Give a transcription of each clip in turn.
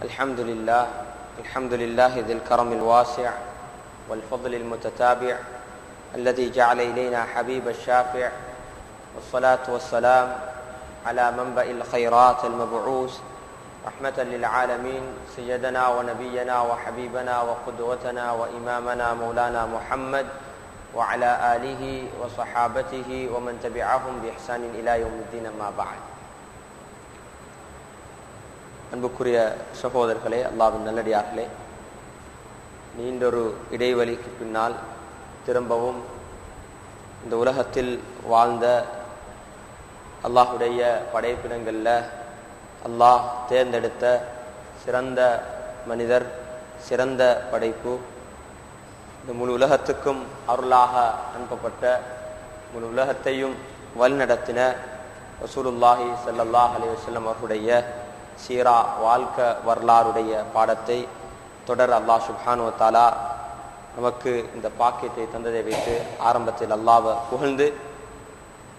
الحمد لله ذي الكرم الواسع والفضل المتتابع الذي جعل إلينا حبيب الشافع، والصلاة والسلام على منبع الخيرات المبعوث رحمة للعالمين سيدنا ونبينا وحبيبنا وقدوتنا وإمامنا مولانا محمد وعلى آله وصحابته ومن تبعهم بإحسان إلى يوم الدين. ما بعد. அன்புக்குரிய சகோதரர்களே, அல்லாஹ்வின் நல்லடியார்களே, நீண்டொரு இடைவெளிக்கு பின்னால் திரும்பவும் இந்த உலகத்தில் வாழ்ந்த அல்லாஹுடைய படைப்பினங்களில் அல்லாஹ் தேர்ந்தெடுத்த சிறந்த மனிதர், சிறந்த படைப்பு, இந்த முழு உலகத்துக்கும் அருளாக அனுப்பப்பட்ட, முழு உலகத்தையும் வழிநடத்தின ரசூலுல்லாஹி ஸல்லல்லாஹு அலைஹி வஸல்லம் அவர்களுடைய சீரா வாழ்க்கை வரலாறுடைய பாடத்தை தொடர் அல்லாஹ் சுப்ஹானஹு வ தஆலா நமக்கு இந்த பாக்கியத்தை தந்ததை வைத்து ஆரம்பத்தில் அல்லாஹ்வை புகழ்ந்து,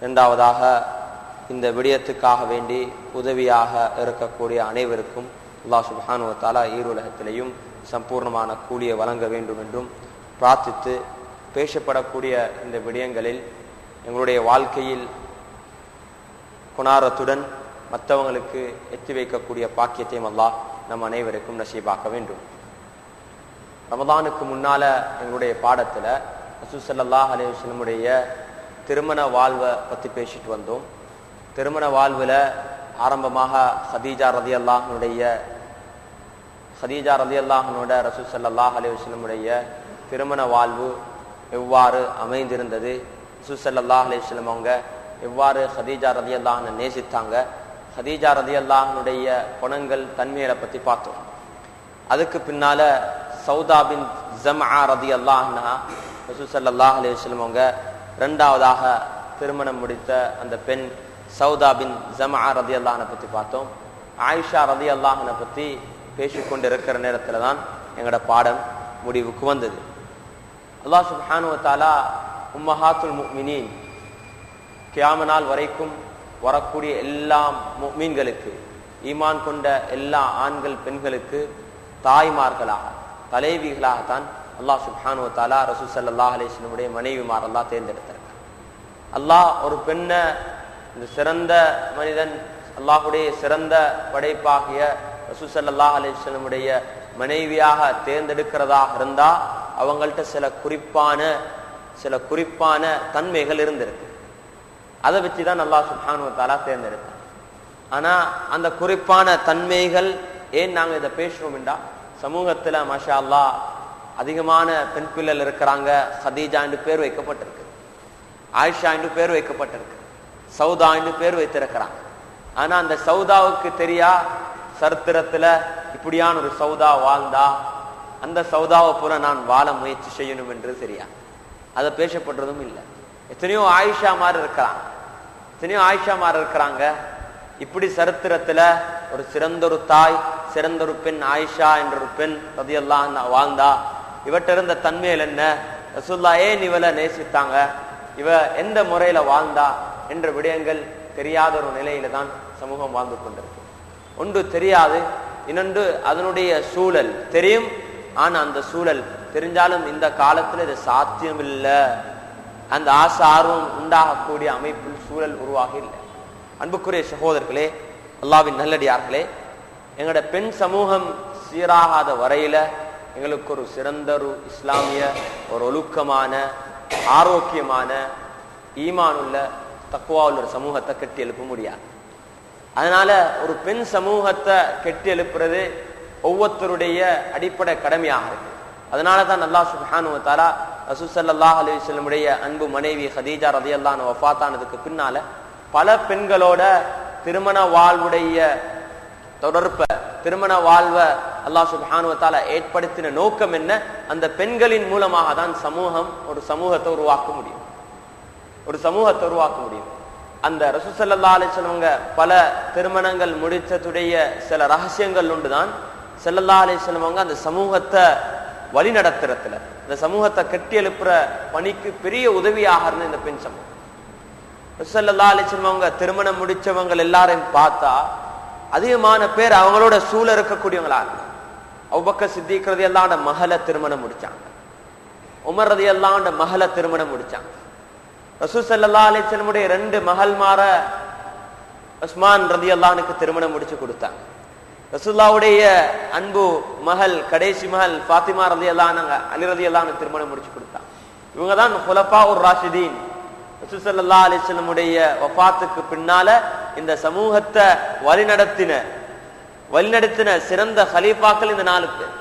இரண்டாவதாக இந்த விடயத்துக்காக வேண்டி உதவியாக இருக்கக்கூடிய அனைவருக்கும் அல்லாஹ் சுப்ஹானஹு வ தஆலா ஈருலகத்திலேயும் சம்பூர்ணமான கூலியை வழங்க வேண்டும் என்றும் பிரார்த்தித்து, பேசப்படக்கூடிய இந்த விடயங்களில் எங்களுடைய வாழ்க்கையில் குணாரத்துடன் மற்றவங்களுக்கு எத்தி வைக்கக்கூடிய பாக்கியத்தையும் அல்லாஹ் நம் அனைவருக்கும் நசீபாக்க வேண்டும். ரமதானுக்கு முன்னால எங்களுடைய பாடத்துல ரசூல் ஸல்லல்லாஹு அலைஹி வஸல்லமுடைய திருமண வாழ்வை பத்தி பேசிட்டு வந்தோம். திருமண வாழ்வுல ஆரம்பமாக ஹதீஜா ரலியல்லாஹுவோட ரசூல் ஸல்லல்லாஹு அலைஹி வஸல்லமுடைய திருமண வாழ்வு எவ்வாறு அமைந்திருந்தது, ரசூல் ஸல்லல்லாஹு அலைஹி வஸல்லம் அவங்க எவ்வாறு ஹதீஜா ரலியல்லாஹு நேசித்தாங்க, ஹதீஜா ரலியல்லாஹுடைய குணங்கள், தன்மைகளை பத்தி பார்த்தோம். அதுக்கு பின்னால சௌதா பின் ஜம்ஆ ரலியல்லாஹு அன்ஹா ரசூல் ஸல்லல்லாஹு அலைஹி வஸல்லம் அவங்க இரண்டாவதாக திருமணம் முடித்த அந்த பெண் சௌதா பின் ஜம்ஆ ரலியல்லாஹு அன்ஹா பத்தி பார்த்தோம். ஆயிஷா ரலியல்லாஹு அன்ஹா பத்தி பேசிக்கொண்டு இருக்கிற நேரத்துல தான் எங்களோட பாடம் முடிவுக்கு வந்தது. அல்லாஹ் சுப்ஹானஹு வ தஆலா உம்மஹாத்துல் முஃமினீன், கியாமத் நாள் வரைக்கும் வரக்கூடிய எல்லா முஃமின்களுக்கு, ஈமான் கொண்ட எல்லா ஆண்கள் பெண்களுக்கு தாய்மார்களாக, தலைவிகளாகத்தான் அல்லாஹ் சுப்ஹானஹு வ தஆலா ரசூல் ஸல்லல்லாஹு அலைஹி வஸல்லமுடைய மனைவிமார் அல்லாஹ் தேர்ந்தெடுத்திருக்கார். அல்லாஹ் ஒரு பெண்ணை, இந்த சிறந்த மனிதன், அல்லாஹுடைய சிறந்த படைப்பாகிய ரசூல் ஸல்லல்லாஹு அலைஹி வஸல்லமுடைய மனைவியாக தேர்ந்தெடுக்கிறதாக இருந்தா அவங்கள்ட்ட சில குறிப்பான தன்மைகள் இருந்திருக்கு. அதை வச்சுதான் அல்லாஹ் சுப்ஹானஹு வ தஆலா தேர்ந்தெடுத்தார். ஆனா அந்த குறிப்பான தன்மைகள் ஏன் நாங்க இதை பேசுறோம் என்றா, சமூகத்துல மாஷா அல்லாஹ் அதிகமான பெண் பிள்ளைகள் இருக்கிறாங்க. ஹதீஜா என்று பேர் வைக்கப்பட்டிருக்கு, ஆயிஷா என்று பேர் வைக்கப்பட்டிருக்கு, சௌதா என்று பேர் வைத்திருக்கிறாங்க. ஆனா அந்த சௌதாவுக்கு தெரியா சரித்திரத்துல இப்படியான ஒரு சௌதா வாழ்ந்தா அந்த சௌதாவை பூரா நான் வாழ முயற்சி செய்யணும் என்று தெரியா, அதை பேசப்படுறதும் இல்லை. எத்தனையோ ஆயிஷா மாறு இருக்கிறாங்க. இப்படி சரித்திரத்துல ஒரு சிறந்த ஒரு தாய், சிறந்த ஒரு பெண் ஆயிஷா என்ற ஒரு பெண் ரலியல்லாஹு அன்ஹா வாழ்ந்தா. இவட்ட இருந்த தன்மையில் என்ன, ரசூலுல்லாஹ் ஏன் இவளை நேசித்தாங்க, இவ எந்த முறையில வாழ்ந்தா என்ற விடயங்கள் தெரியாத ஒரு நிலையில தான் சமூகம் வாழ்ந்து கொண்டிருக்கு. ஒன்று தெரியாது, இன்னொன்று அதனுடைய சூழல் தெரியும். ஆனா அந்த சூழல் தெரிஞ்சாலும் இந்த காலத்துல இது சாத்தியம் இல்லை, அந்த ஆசை ஆர்வம் உண்டாகக்கூடிய அமைப்பில் சூழல் உருவாக இல்லை. அன்புக்குரிய சகோதரர்களே, அல்லாஹ்வின் நல்லடியார்களே, எங்களோட பெண் சமூகம் சீராகாத வரையில எங்களுக்கு ஒரு சிறந்த ஒரு இஸ்லாமிய, ஒரு ஒழுக்கமான, ஆரோக்கியமான, ஈமானுள்ள, தக்வாவுள்ள ஒரு சமூகத்தை கட்டி எழுப்ப முடியாது. அதனால ஒரு பெண் சமூகத்தை கட்டி எழுப்புறது ஒவ்வொருத்தருடைய அடிப்படை கடமையாக இருக்கு. அதனால தான் அல்லாஹ் சுப்ஹானஹு வ தஆலா ரசூல் ஸல்லல்லாஹு அலைஹி வஸல்லமுடைய அன்பு மனைவி ஹதீஜா ரலியல்லாஹு அன்ஹா வஃபாத்தானதுக்கு பின்னால பல பெண்களோட திருமண வாழ்வுடைய தொடர்பை, திருமண வாழ்வை அல்லாஹ் சுப்ஹானஹு வ தஆலா ஏற்படுத்தின நோக்கம் என்ன, அந்த பெண்களின் மூலமாக தான் ஒரு சமூகத்தை உருவாக்க முடியும். அந்த ரசூல் ஸல்லல்லாஹு அலைஹி வஸல்லம் பல திருமணங்கள் முடித்ததுடைய சில ரகசியங்கள் உண்டுதான். ஸல்லல்லாஹு அலைஹி வஸல்லம் அந்த சமூகத்தை வழி நடத்துறதுல, இந்த சமூகத்தை கட்டி எழுப்புற பணிக்கு பெரிய உதவியாக இருந்த இந்த பெண் சமூகம். ரசூல் ஸல்லல்லாஹு அலைஹி வஸல்லம் திருமணம் முடிச்சவங்க எல்லாரையும் பார்த்தா அதிகமான பேர் அவங்களோட சூழ இருக்கக்கூடியவங்களா இருந்தாங்க. அபூபக்கர் சித்திக் ரலியல்லாஹு அன்ஹு மகளை திருமணம் முடிச்சாங்க. உமர் ரலியல்லாஹு அன்ஹு மகளை திருமணம் முடிச்சாங்க. ரசூல் ஸல்லல்லாஹு அலைஹி வஸல்லம் உடைய 2 மகள்மார உஸ்மான் ரலியல்லாஹு அன்ஹுக்கு திருமணம் முடிச்சு கொடுத்தாங்க. ரசூலுல்லாஹ்வுடைய அன்பு மகள் கடைசி மகள் ஃபாத்திமா ரலியல்லாஹு அன்ஹா அலி ரலியல்லாஹு அன்ஹு திருமணம் முடிச்சு கொடுத்தாங்க. இவங்க தான் குலஃபாஉர் ராஷிதீன். ரசூல் ஸல்லல்லாஹு அலைஹி வஸல்லம் உடைய வஃபாத்துக்கு பின்னால இந்த சமூகத்தை வழிநடத்தின சிறந்த ஹலீஃபாக்கள் இந்த 4 பேர்.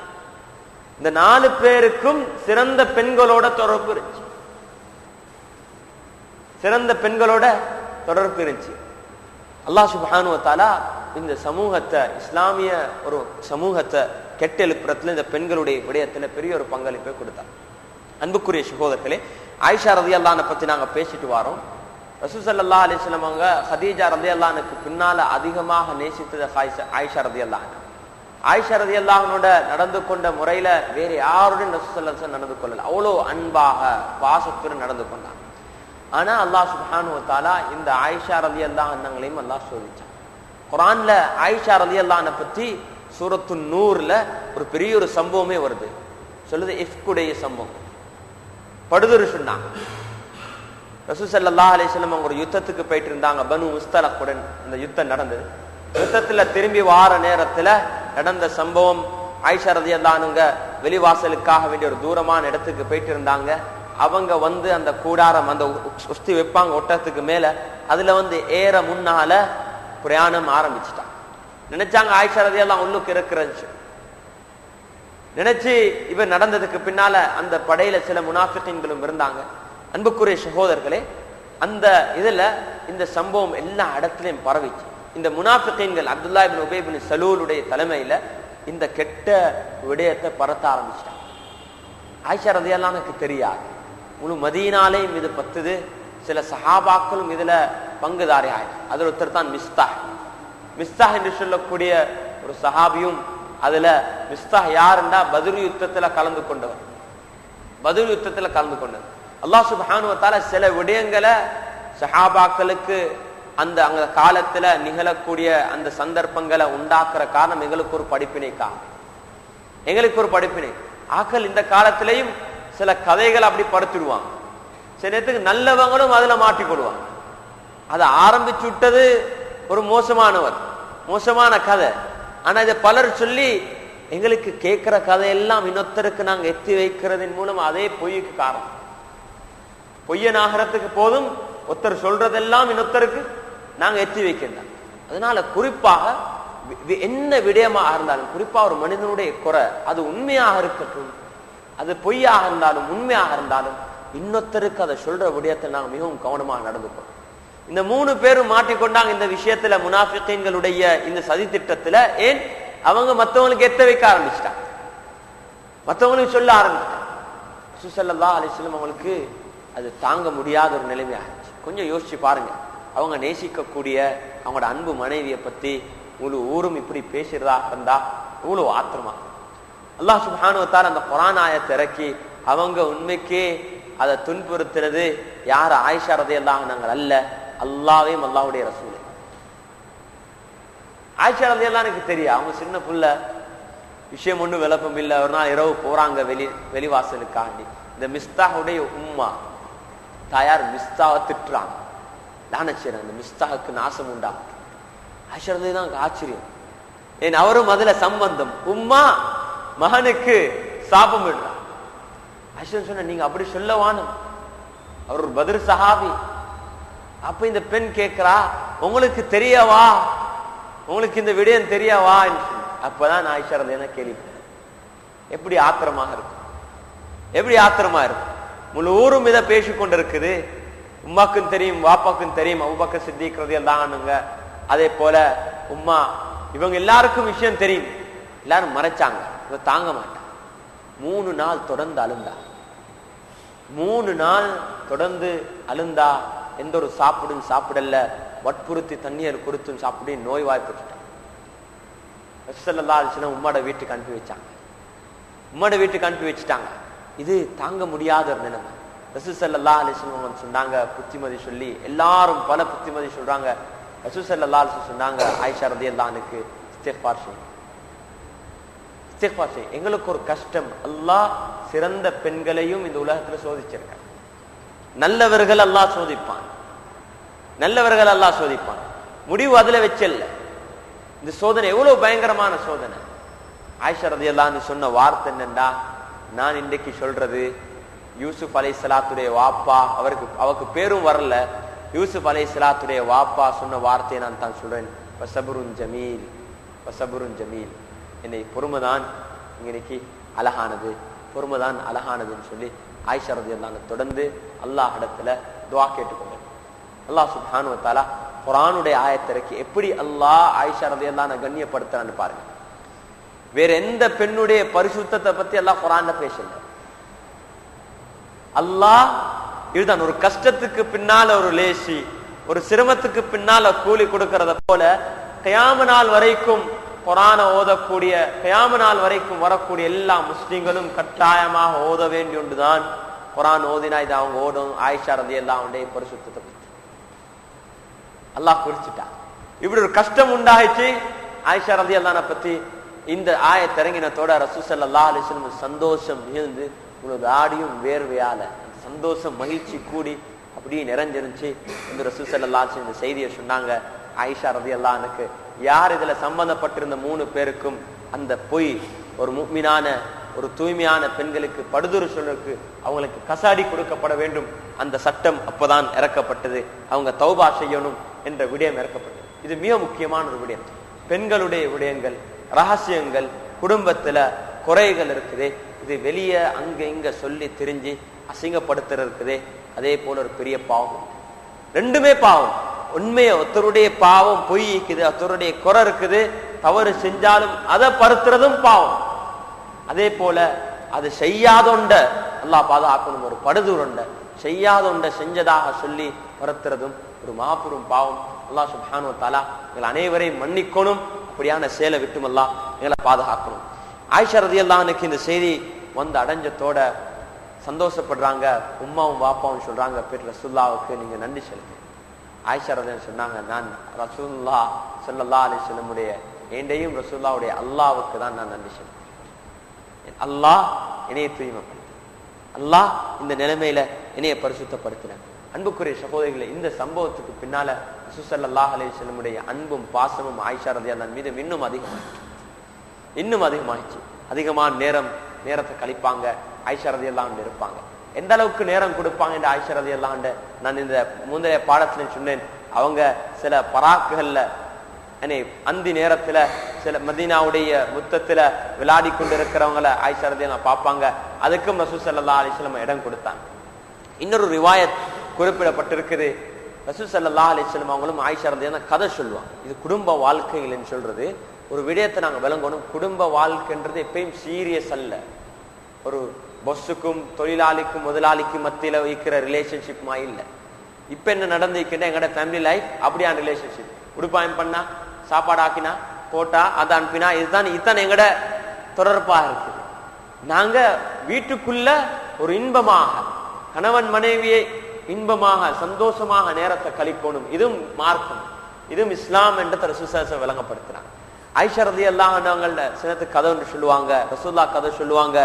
இந்த 4 பேருக்கும் சிறந்த பெண்களோட தொடர்பு இருந்துச்சு. சிறந்த பெண்களோட தொடர்பு இருந்துச்சு. அல்லாஹ் சுப்ஹானஹு வ தஆலா இந்த சமூகத்தை, இஸ்லாமிய ஒரு சமூகத்தை கெட்டெழுப்புறதுல இந்த பெண்களுடைய விடயத்துல பெரிய ஒரு பங்களிப்பை கொடுத்தார். அன்புக்குரிய சகோதரர்களே, ஆயிஷா ரலியல்லாஹு அன்ஹா பத்தி நாங்க பேசிட்டு வரோம். ரசூல் ஸல்லல்லாஹு அலைஹி வஸல்லம் அவங்க ஹதீஜா ரலியல்லாஹு அன்ஹாக்கு பின்னால அதிகமாக நேசித்தது ஆயிஷா ரலியல்லாஹு அன்ஹா. ஆயிஷா ரலியல்லாஹு அன்ஹோட நடந்து கொண்ட முறையில வேற யாருடன் ரசூல் ஸல்லல்லாஹு அலைஹி வஸல்லம் நடந்து கொள்ளல. அவ்வளோ அன்பாக பாசத்துடன் நடந்து கொண்டாங்க. ஆனா அல்லாஹ் சுப்ஹானஹு வ தஆலா இந்த ஆயிஷா ரலியல்லாஹு அன்ஹாங்களையும் அல்லாஹ் சோதிச்சான். குர்ஆன்ல ஆயிஷா ரலியல்லாஹு அன்ஹா பத்தி சூரத்து நூர்ல ஒரு பெரிய ஒரு சம்பவமே வருது. சொல்லுது இஃப்குடைய சம்பவம். படுதுரு சொன்னாங்க. ரசூல் ஸல்லல்லாஹு அலைஹி வஸல்லம் அவங்க ஒரு யுத்தத்துக்கு போயிட்டு இருந்தாங்க. பனு முஸ்தலக்குடன் அந்த யுத்தம் நடந்தது. யுத்தத்துல திரும்பி வார நேரத்துல நடந்த சம்பவம். ஆயிஷா ரலியல்லாஹு அன்ஹா வெளிவாசலுக்காக வேண்டிய ஒரு தூரமான இடத்துக்கு போயிட்டு இருந்தாங்க. அவங்க அந்த கூடாரம், அந்த உஸ்தி வைப்பாங்க ஒட்டத்துக்கு மேல, அதுல ஏற முன்னால பிரயாணம் ஆரம்பிச்சுட்டாங்க. நினைச்சாங்க ஆயிஷா ரலியல்லாஹு உள்ளுக்கு இருக்கிறது நினைச்சு இவர் நடந்ததுக்கு பின்னால அந்த படையில சில முனாஃபிகீன்களும் இருந்தாங்க. அன்புக்குரிய சகோதரர்களே, அந்த இதுல இந்த சம்பவம் எல்லா இடத்துலயும் பரவிச்சு. இந்த முனாஃபிகீன்கள் அப்துல்லா இப்னு உபை இப்னு சலூலுடைய தலைமையில இந்த கெட்ட விடயத்தை பரத்த ஆரம்பிச்சிட்டாங்க. ஆயிஷா ரலியல்லாஹு அன்ஹாக்கு தெரியாது. முழு மதீனாலையும் இது பத்துது. சில சஹாபாக்களும் இதுல பங்குதாரி ஆயிடும். அதுல ஒருத்தர் தான் மிஸ்தாஹ் என்று சொல்லக்கூடிய ஒரு சஹாபியும். அதுல மிஸ்தாஹ் யாருன்னா பத்ர் யுத்தத்துல கலந்து கொண்டவர். அல்லாஹ் சுப்ஹானஹு வ தஆலா சில விடயங்களை சஹாபாக்களுக்கு அந்த காலத்துல நிகழக்கூடிய அந்த சந்தர்ப்பங்களை உண்டாக்குற காரணம் எங்களுக்கு ஒரு படிப்பினை. ஆக்கள் இந்த காலத்திலையும் சில கதைகளை அப்படி படுத்திடுவாங்க. சில நேரத்துக்கு நல்லவங்களும் அதுல மாட்டிக்கொள்வாங்க. அதை ஆரம்பிச்சு விட்டது ஒரு மோசமான கதை. ஆனா இதை பலர் சொல்லி எங்களுக்கு கேட்கிற கதையெல்லாம் இன்னொருத்தருக்கு நாங்க எத்தி வைக்கிறதன் மூலம் அதே பொய்யுக்கு காரணம். பொய்யனாகிறதுக்கு போதும் ஒருத்தர் சொல்றதெல்லாம் இன்னொருத்தருக்கு நாங்க எத்தி வைக்கின்றோம். அதனால குறிப்பாக என்ன விடயமாக இருந்தாலும், குறிப்பா ஒரு மனிதனுடைய குறை, அது உண்மையாக இருக்கட்டும், அது பொய்யாக இருந்தாலும் உண்மையாக இருந்தாலும், இன்னொருத்தருக்கு அதை சொல்ற விடயத்தை நாங்கள் மிகவும் கவனமாக நடந்துக்கிறோம். இந்த 3 பேரும் மாட்டிக்கொண்டாங்க இந்த விஷயத்துல, முனாஃபிகீன்களுடைய இந்த சதி திட்டத்துல. ஏன் அவங்க மற்றவங்களுக்கு எத்த வைக்க ஆரம்பிச்சிட்டாங்க, மற்றவங்களுக்கு சொல்ல ஆரம்பிச்சிட்டாங்க. ரசூல் ஸல்லல்லாஹு அலைஹி வஸல்லம் அவங்களுக்கு அது தாங்க முடியாத ஒரு நிலைமை ஆயிடுச்சு. கொஞ்சம் யோசிச்சு பாருங்க, அவங்க நேசிக்கக்கூடிய அவங்களோட அன்பு மனைவியை பத்தி முழு ஊரும் இப்படி பேசுறதா இருந்தா இவ்வளவு ஆத்திரமா. அல்லாஹ் சுப்ஹானஹு வ தஆலா அந்த குர்ஆன் ஆயத்தை இறக்கி அவங்க உண்மைக்கே அதை துன்புறுத்துறது யார்? ஆயிஷா ரலியல்லாஹு அன்ஹா அல்ல, அல்லாஹ்வையும் அல்லாஹ்வுடைய ரசூலை. ஆயிஷா ரலியல்லாஹு அன்ஹா தெரியும், அவங்க சின்ன புள்ள, விஷயம் ஒன்றும் விளப்பம் இல்லை. ஒரு நாள் இரவு போறாங்க வெளிவாசலுக்காண்டி. இந்த மிஸ்தாஹுடைய உம்மா தாயார் மிஸ்தாவை திட்டுறாங்க, லானச்சிறாங்க, இந்த மிஸ்தாஹுக்கு நாசம் உண்டாகும். ஆயிஷா ரலியல்லாஹு அன்ஹா ஆச்சரியம். ஏன் அவரும் அதுல சம்பந்தம். உம்மா மகனுக்கு சாபம் விடுறான். ஆயிஷா சொன்ன, நீங்க அப்படி சொல்லவானு, அவர் ஒரு பத்ர் சஹாபி. அப்ப இந்த பெண் கேட்கிறா, உங்களுக்கு தெரியவா, உங்களுக்கு இந்த விடயம் தெரியவா? அப்பதான் ஆயிஷா ரலியல்லாஹு கேள்விப்பட்டேன். எப்படி ஆத்திரமாக இருக்கும், முழு ஊரும் இதை பேசிக்கொண்டிருக்குது. உம்மாக்கும் தெரியும், வாப்பாக்கும் தெரியும், அபூபக்கர் சித்திக் ரலியல்லாஹு அன்ஹு. அதே போல உம்மா, இவங்க எல்லாருக்கும் விஷயம் தெரியும். எல்லாரும் மறைச்சாங்க, இவ தாங்க மாட்டான். 3 நாள் தொடர்ந்து அழுந்தா. 3 நாள் தொடர்ந்து அழுந்தா. எந்த ஒரு சாப்பிடல, வற்புறுத்தி தண்ணீர் கொடுத்தும் சாப்பிட்டு நோய் வாய்ப்புட்டான். ஸல்லல்லாஹு அலைஹி வஸல்லம் உம்மோட வீட்டுக்கு அனுப்பி வச்சுட்டாங்க. இது தாங்க முடியாத ஒரு நிலைமை. ரசூல் ஸல்லல்லாஹு அலைஹி வஸல்லம் சொன்னாங்க, புத்திமதி சொல்லி, எல்லாரும் பல புத்திமதி சொல்றாங்க, ரசூல் ஸல்லல்லாஹு அலைஹி வஸல்லம் சொன்னாங்க, ஆயிஷா ரலியல்லாஹு அன்ஹுக்கு இஸ்திக்ஃபார் செய்யுங்க, இஸ்திக்ஃபார் செய்யுங்க. எங்களுக்கு ஒரு கஷ்டம், அல்லாஹ் சிறந்த பெண்களையும் இந்த உலகத்துல சோதிச்சிருக்காங்க. நல்லவர்கள் அல்லாஹ் சோதிப்பான், நல்லவர்கள் அல்லாஹ் சோதிப்பான். முடிவு அதுல வச்சல்ல. இந்த சோதனை எவ்வளவு பயங்கரமான சோதனை. ஆயிஷா ரலியல்லாஹு அன்ஹா சொன்ன வார்த்தை என்னண்டா, நான் இன்றைக்கு சொல்றது யூசுப் அலைஹிஸ்ஸலாத்துடைய வாப்பா, அவருக்கு பேரும் வரல, யூசுப் அலைஹிஸ்ஸலாத்துடைய வாப்பா சொன்ன வார்த்தையை நான் தான் சொல்றேன், வஸபுருன் ஜமீல், வஸபுருன் ஜமீல். என்னை பொறுமைதான் இன்னைக்கு அழகானது, பொறுமைதான் அழகானதுன்னு சொல்லி ஆயிஷா ரலியல்லாஹு அன்ஹா தொடர்ந்து அல்லாஹ் இடத்துல துஆ கேட்டுக்கொண்டார். அல்லாஹ் சுப்ஹானஹு வ தஆலா குர்ஆனுடைய ஆயத்திற்கு எப்படி அல்லாஹ் ஆயிஷா ரலியல்லாஹு அன்ஹா கண்ணியப்படுத்துறான்னு பாருங்க. வேற எந்த பெண்ணுடைய பரிசுத்தத்தை பத்தி அல்லாஹ் குர்ஆன்ல பேசல. அல்லாஹ் இதுதான், ஒரு கஷ்டத்துக்கு பின்னால ஒரு லேசி, ஒரு சிரமத்துக்கு பின்னால கூலி கொடுக்கறத போல கியாம நாள் வரைக்கும் குர்ஆனை ஓதக்கூடிய, கியாம நாள் வரைக்கும் வரக்கூடிய எல்லா முஸ்லிம்களும் கட்டாயமாக ஓத வேண்டிய ஒன்றுதான் குர்ஆன். ஓதினா இது அவங்க ஓடும். ஆயிஷா ரலியல்லாஹு அன்ஹா பரிசுத்தத்தை பத்தி அல்லாஹ் குறிச்சிட்டான். இப்படி ஒரு கஷ்டம் உண்டாயிச்சு ஆயிஷா ரலியல்லாஹு அன்ஹா பத்தி. இந்த ஆயத் இறங்கினத்தோட ரசூல் ஸல்லல்லாஹு அலைஹி வஸல்லம் சந்தோஷம் மிகுந்து உங்களுக்கு ஆடியும் வேர்வையால சந்தோஷம் மகிழ்ச்சி கூடி அப்படியே நிறைஞ்சிருந்துச்சு. இந்த ரசூல் ஸல்லல்லாஹு அலைஹி வஸல்லம் இந்த செய்தியை சொன்னாங்க. ஆயிஷா ரலியல்லாஹு அன்ஹா யார் இதுல சம்பந்தப்பட்டிருந்த 3 பேருக்கும் அந்த பொய், ஒரு முஃமினான ஒரு தூய்மையான பெண்களுக்கு படுதுறு சொல்லுக்கு அவங்களுக்கு கசாடி கொடுக்கப்பட வேண்டும், அந்த சட்டம் அப்பதான் இறக்கப்பட்டது. அவங்க தௌபா செய்யணும் என்ற விடயம் இறக்கப்பட்டது. இது மிக முக்கியமான ஒரு விடயம். பெண்களுடைய விடயங்கள், ரகசியங்கள், குடும்பத்துல குறைகள் இருக்குதே, இது வெளியே அங்க இங்க சொல்லி தெரிஞ்சு அசிங்கப்படுத்துறது இருக்குதே, அதே போல ஒரு பெரிய பாவம். ரெண்டுமே பாவம். உண்மையை ஒருத்தருடைய பாவம் பொய் இருக்குது, ஒருத்தருடைய குறை இருக்குது, தவறு செஞ்சாலும் அதை பருத்துறதும் பாவம். அதே போல அது செய்யாதொண்ட அல்லாஹ் பாதுகாக்கணும், ஒரு படுதுரண்ட செய்யாதொண்ட செஞ்சதாக சொல்லி பருத்துறதும் ஒரு மாபெரும் பாவம். அல்லாஹ் சுப்ஹானஹு வ தஆலா எங்கள் அனைவரையும் மன்னிக்கணும், அப்படியான செயலை விட்டும் அல்லாஹ் எங்களை பாதுகாக்கணும். ஆயிஷா ரலியல்லாஹு அன்ஹா இந்த செய்தி வந்து அடைஞ்சத்தோட சந்தோஷப்படுறாங்க. உம்மாவும் வாப்பாவும் சொல்றாங்க, பேர் ரசூலுல்லாஹ்வுக்கு நீங்க நன்றி செலுத்து. ஆயிஷா ரலியல்லாஹு சொன்னாங்க, நான் ரசூலுல்லாஹ் ஸல்லல்லாஹு அலைஹி வஸல்லமுடைய என்னையும் ரசூலுல்லாஹ்வுடைய அல்லாஹ்வுக்கு தான் நான் நன்றி செலுத்தேன். அல்லாஹ் என்னைய தூய்மைப்படுத்த, அல்லாஹ் இந்த நிலைமையில என்னைய பரிசுத்தப்படுத்தினார். அன்புக்குரிய சகோதரிகளே, இந்த சம்பவத்துக்கு பின்னால ரசூல் ஸல்லல்லாஹு அலைஹி வஸல்லமுடைய அன்பும் பாசமும் ஆயிஷா ரலியல்லாஹு அன்ஹா மீது இன்னும் அதிகமாயிடுச்சு. அதிகமான நேரத்தை கழிப்பாங்க, ஆயிஷா ரலியல்லாஹு அன்ஹா இருப்பாங்க. எந்த அளவுக்கு நேரம் கொடுப்பாங்க என்று ஆயிஷா ரலியல்லாஹு அன்ஹா நான் இந்த முந்தைய பாடத்துல சொன்னேன். அவங்க சில பராக்குகள்ல அந்தி நேரத்துல சில மதீனாவுடைய முத்தத்துல விளையாடி கொண்டிருக்கிறவங்கள ஆயிஷா ரலியல்லாஹு அன்ஹா பார்ப்பாங்க. அதுக்கும் ரசூல் ஸல்லல்லாஹு அலைஹி வஸல்லம் இடம் கொடுத்தாங்க. இன்னொரு ரிவாயத் குறிப்பிடப்பட்டிருக்குது, ரசூல் ஸல்லல்லாஹு அலைஹி வஸல்லம் அவங்களும் ஆயிஷா ரலியல்லாஹு அன்ஹா கதை சொல்லுவாங்க. இது குடும்ப வாழ்க்கைன்னு சொல்றது ஒரு விடயத்தை நாங்க விளங்கணும். குடும்ப வாழ்க்கைன்றது எப்பயும் சீரியஸ் அல்ல. ஒரு பொஸ்ஸுக்கும் தொழிலாளிக்கும் முதலாளிக்கும் மத்தியில வைக்கிற ரிலேஷன்ஷிப் மாதிரி இல்லை. இப்ப என்ன நடந்துக்கிட்ட எங்கட ஃபேமிலி லைஃப் அப்படியான ரிலேஷன்ஷிப். உடுப்பாயம் பண்ணா, சாப்பாடு ஆக்கினா, போட்டா, அதை அனுப்பினா, இதுதான் எங்கட தொடர்பாக இருக்குது. நாங்க வீட்டுக்குள்ள ஒரு இன்பமாக கணவன் மனைவியை இன்பமாக சந்தோஷமாக நேரத்தை கழிக்கணும். இதுவும் மார்க்கம், இதுவும் இஸ்லாம் என்ற ரசூலுல்லாஹ் விளங்கப்படுத்துறாங்க. ஆயிஷா ரலியல்லாஹு அன்ஹா சிலத்து கதை ஒன்று சொல்லுவாங்க, ரசூலுல்லாஹ் கதை சொல்லுவாங்க,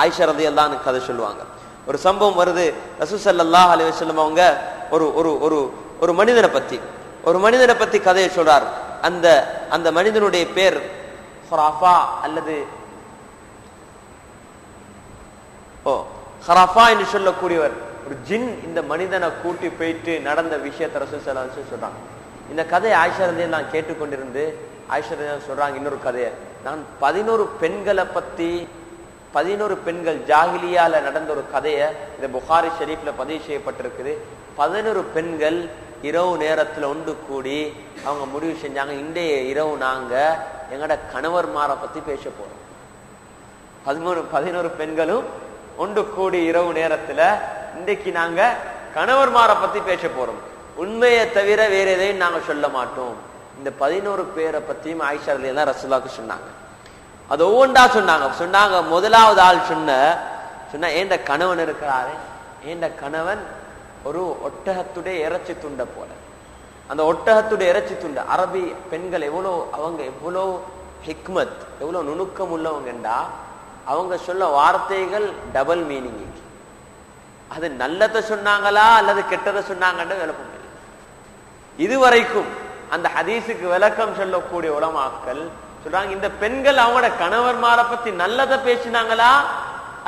ஆயிஷா ரலியல்லாஹு அன்ஹா கதை சொல்லுவாங்க. ஒரு சம்பவம் வருது, ரசூல் ஸல்லல்லாஹு அலைஹி வஸல்லம் அவங்க ஒரு மனிதனை பத்தி கதையை சொல்றார். அந்த மனிதனுடைய பேர் ஹுராஃபா அல்லது ஹராஃபா என்று சொல்லக்கூடியவர். ஒரு ஜின் இந்த மனிதனை கூட்டி போயிட்டு நடந்த விஷயத்தை ரசூல் ஸல்லல்லாஹு அலைஹி வஸல்லம் சொல்றாங்க. இந்த கதையை ஆயிஷா ரலியல்லாஹு அன்ஹா கேட்டுக்கொண்டிருந்து ஆயிஷா ரலியல்லாஹு அன்ஹா சொல்றாங்க இன்னொரு கதையை, நான் 11 பெண்களை பத்தி 11 பெண்கள் ஜாஹிலியால நடந்த ஒரு கதையை இந்த புகாரி ஷரீஃப்ல பதிவு செய்யப்பட்டிருக்குது. 11 பெண்கள் இரவு நேரத்துல ஒன்று கூடி அவங்க முடிவு செஞ்சாங்க, இன்றைய இரவு நாங்க எங்கட கணவர்மாரை பத்தி பேச போறோம். 11 பெண்களும் ஒன்று கூடி இரவு நேரத்துல இன்றைக்கு நாங்க கணவர்மாரை பத்தி பேச போறோம், உண்மையை தவிர வேற எதையும் நாங்க சொல்ல மாட்டோம். இந்த 11 பேரை பத்தியும் ஆயிஷா ரலியல்லாஹு அன்ஹா ரசூலுல்லாஹ்க்கு சொன்னாங்க. அது ஒவ்வொன்றா சொன்னாங்க. முதலாவது ஆள் சொன்ன ஏண்ட கணவன் இருக்கிறாரு, ஏண்ட கணவன் ஒரு ஒட்டகத்துடைய இறைச்சி துண்டை போல, அந்த ஒட்டகத்துடைய இறைச்சி துண்டு. அரபி பெண்கள் அவங்க எவ்வளோ ஹிக்மத், எவ்வளோ நுணுக்கம் உள்ளவங்கண்டா அவங்க சொல்ல வார்த்தைகள் டபுள் மீனிங். அது நல்லதை சொன்னாங்களா அல்லது கெட்டதை சொன்னாங்கன்னு விளக்கம் இல்லை. இதுவரைக்கும் அந்த ஹதீஸுக்கு விளக்கம் சொல்லக்கூடிய உலமாக்கள் சொல்றாங்க, இந்த பெண்கள் அவங்களோட கணவர்மாரை பத்தி நல்லதை பேசினாங்களா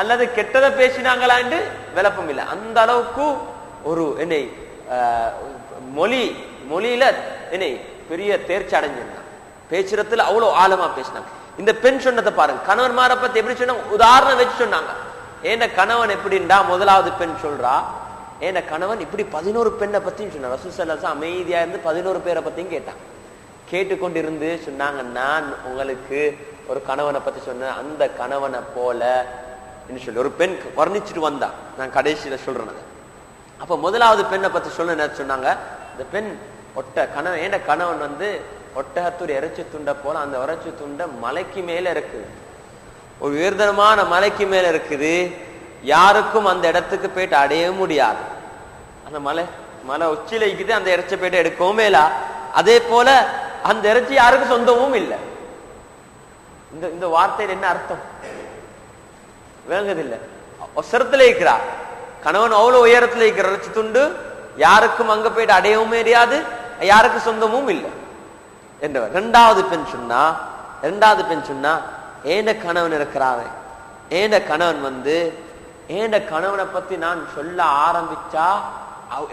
அல்லது கெட்டதை பேசினாங்களா என்று விளக்கம் இல்லை. அந்த அளவுக்கு ஒரு மொழியில பெரிய தேர்ச்சி அடைஞ்சிருந்தாங்க. பேசுறதுல அவ்வளவு ஆழமா பேசினாங்க. இந்த பெண் சொன்னதை பாருங்க, கணவன்மாரை பத்தி எப்படி சொன்னாங்க, உதாரணம் வச்சு சொன்னாங்க. ஏண்ட கணவன் எப்படின்னா, முதலாவது பெண் சொல்றா, ஏண்ட கணவன் இப்படி 11 பெண்ணை பத்தியும் சொன்னார். ரசூல் ஸல்லல்லாஹு அலைஹி வஸல்லம் அமைதியா இருந்து 11 பேரை பத்தியும் கேட்டாங்க. கேட்டுக்கொண்டிருந்து சொன்னாங்க, நான் உங்களுக்கு ஒரு கணவனை பத்தி சொன்ன, அந்த கணவனை போல சொல்லி ஒரு பெண் வர்ணிச்சுட்டு வந்தா. நான் கடைசியில சொல்றேன். அப்ப முதலாவது பெண்ணை பத்தி சொன்னாங்க, இந்த பெண் ஏண்ட கணவன் ஒட்டகத்தூர் இறைச்சி துண்டை போல, அந்த இறைச்சி துண்டை மலைக்கு மேல இருக்குது, ஒரு உயர்தரமான மலைக்கு மேல இருக்குது, யாருக்கும் அந்த இடத்துக்கு போயிட்டு அடைய முடியாது. அந்த மலை உச்சியில இருக்குது, அந்த இறைச்சி போயிட்டு எடுக்கவும் மேலா. அதே போல அந்த இறைச்சி யாருக்கும் சொந்தமும் இல்லை. இந்த வார்த்தையில் என்ன அர்த்தம் விளங்குதில்லை. ஒசரத்துல இருக்கிறா கணவன், அவ்வளவு உயரத்துல இருக்கிற இறைச்சி துண்டு யாருக்கும் அங்க போயிட்டு அடையவும் முடியாது, யாருக்கு சொந்தமும் இல்லை என்றவர். இரண்டாவது பெண் சொன்னா ஏண்ட கணவன் இருக்கிறாவே, ஏண்ட கணவன் ஏண்ட கணவனை பத்தி நான் சொல்ல ஆரம்பிச்சா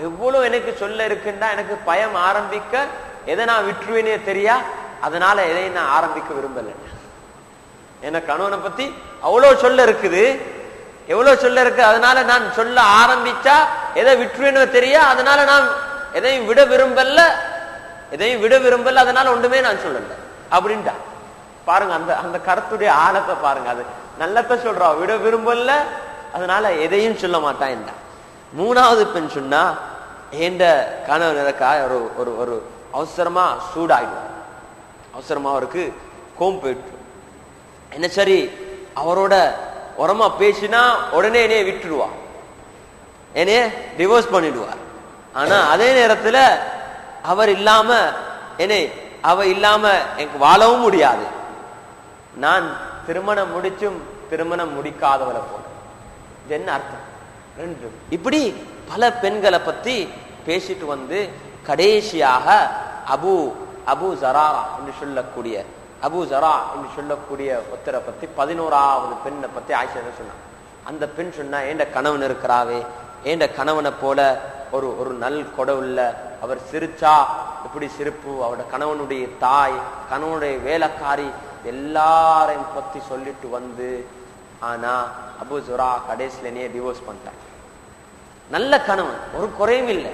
எவ்வளவு எனக்கு சொல்ல இருக்குன்னா, எனக்கு பயம் ஆரம்பிக்க எதை நான் விட்டுருவேனே தெரியா, அதனால எதையும் நான் ஆரம்பிக்க விரும்பல. ஏன்னா கணவனை பத்தி அவ்வளவு சொல்ல இருக்குது, எவ்வளவு சொல்ல இருக்கு, அதனால நான் சொல்ல ஆரம்பிச்சா எதை விட்டுருவேனோ தெரியா, அதனால நான் எதையும் விட விரும்பல, அதனால ஒன்றுமே நான் சொல்லல அப்படின்ட்டா. பாருங்க அந்த கருத்துடைய ஆழத்தை பாருங்க. அது நல்லத்தை சொல்றா, விட விரும்பல, அதனால எதையும் சொல்ல மாட்டான் என்றா. மூணாவது பெண் சொன்னா, ஏண்ட கணவன் இருக்கா ஒரு அவசரமா சூடாயிடுவார், அவசரமா அவருக்கு கோம் போயிட்டு என்ன, சரி அவரோட உரமா பேசினா உடனே என்னைய விட்டுடுவா, என்னைய டிவோர்ஸ் பண்ணிடுவார். ஆனா அதே நேரத்துல அவ இல்லாம எனக்கு வாழவும் முடியாது, நான் திருமணம் முடிச்சும் திருமணம் முடிக்காதவளை போல. இது என்ன அர்த்தம்? ரெண்டு இப்படி பல பெண்களை பத்தி பேசிட்டு கடைசியாக அபு ஜரா என்று சொல்லக்கூடிய ஒருத்தரை பத்தி 11வது பெண்ணை பத்தி ஆயிஷா சொன்னான். அந்த பெண் சொன்னா, ஏண்ட கணவன் இருக்கிறாவே, ஏண்ட கணவனை போல ஒரு நல் கொடை உள்ள, அவர் சிரிச்சா எப்படி சிரிப்பு, அவரோட கணவனுடைய தாய், கணவனுடைய வேலைக்காரி, எல்லாரையும் பத்தி சொல்லிட்டு ஆனா அபு ஜுரா கடைசியிலேயே டிவோர்ஸ் பண்ணிட்டார். நல்ல கணவன், ஒரு குறையும் இல்லை,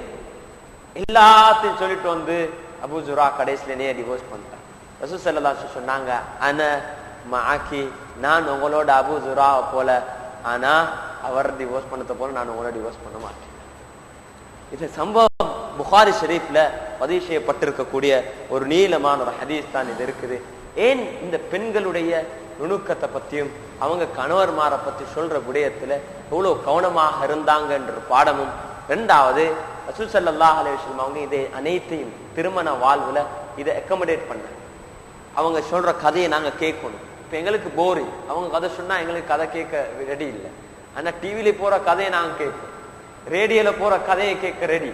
எல்லாத்தையும் சொல்லிட்டு அபு ஜுரா கடைசியிலேயே டிவோர்ஸ் பண்ணிட்டார். ரசூல் ஸல்லல்லாஹு அலைஹி வஸல்லம் சொன்னாங்க, அன மஅகி, நான் உங்களோட அபு ஜுரா போல, ஆனா அவர் டிவோர்ஸ் பண்ணத போல நான் உங்களோட டிவோர்ஸ் பண்ண மாட்டேன். இந்த சம்பவம் புகாரி ஷரீஃப்ல பதிவு செய்யப்பட்டிருக்கக்கூடிய ஒரு நீளமான ஒரு ஹதீஸ் தான் இது இருக்குது. ஏன் இந்த பெண்களுடைய நுணுக்கத்தை பத்தியும் அவங்க கணவர்மாரை பத்தி சொல்ற விடயத்துல எவ்வளவு கவனமாக இருந்தாங்க என்ற பாடமும். ரெண்டாவது, ரசூல் ஸல்லல்லாஹு அலைஹி வஸல்லம் அவங்க இதை அனைத்தையும் திருமண வாழ்வுல இதை அக்கமடேட் பண்ண, அவங்க சொல்ற கதையை நாங்க கேட்கணும். இப்ப எங்களுக்கு போரிங், அவங்க கதை சொன்னா எங்களுக்கு கதை கேட்க ரெடி இல்லை. ஆனா டிவில போற கதையை நாங்க கேட்போம், ரேடியோல போற கதையை கேட்க ரெடி,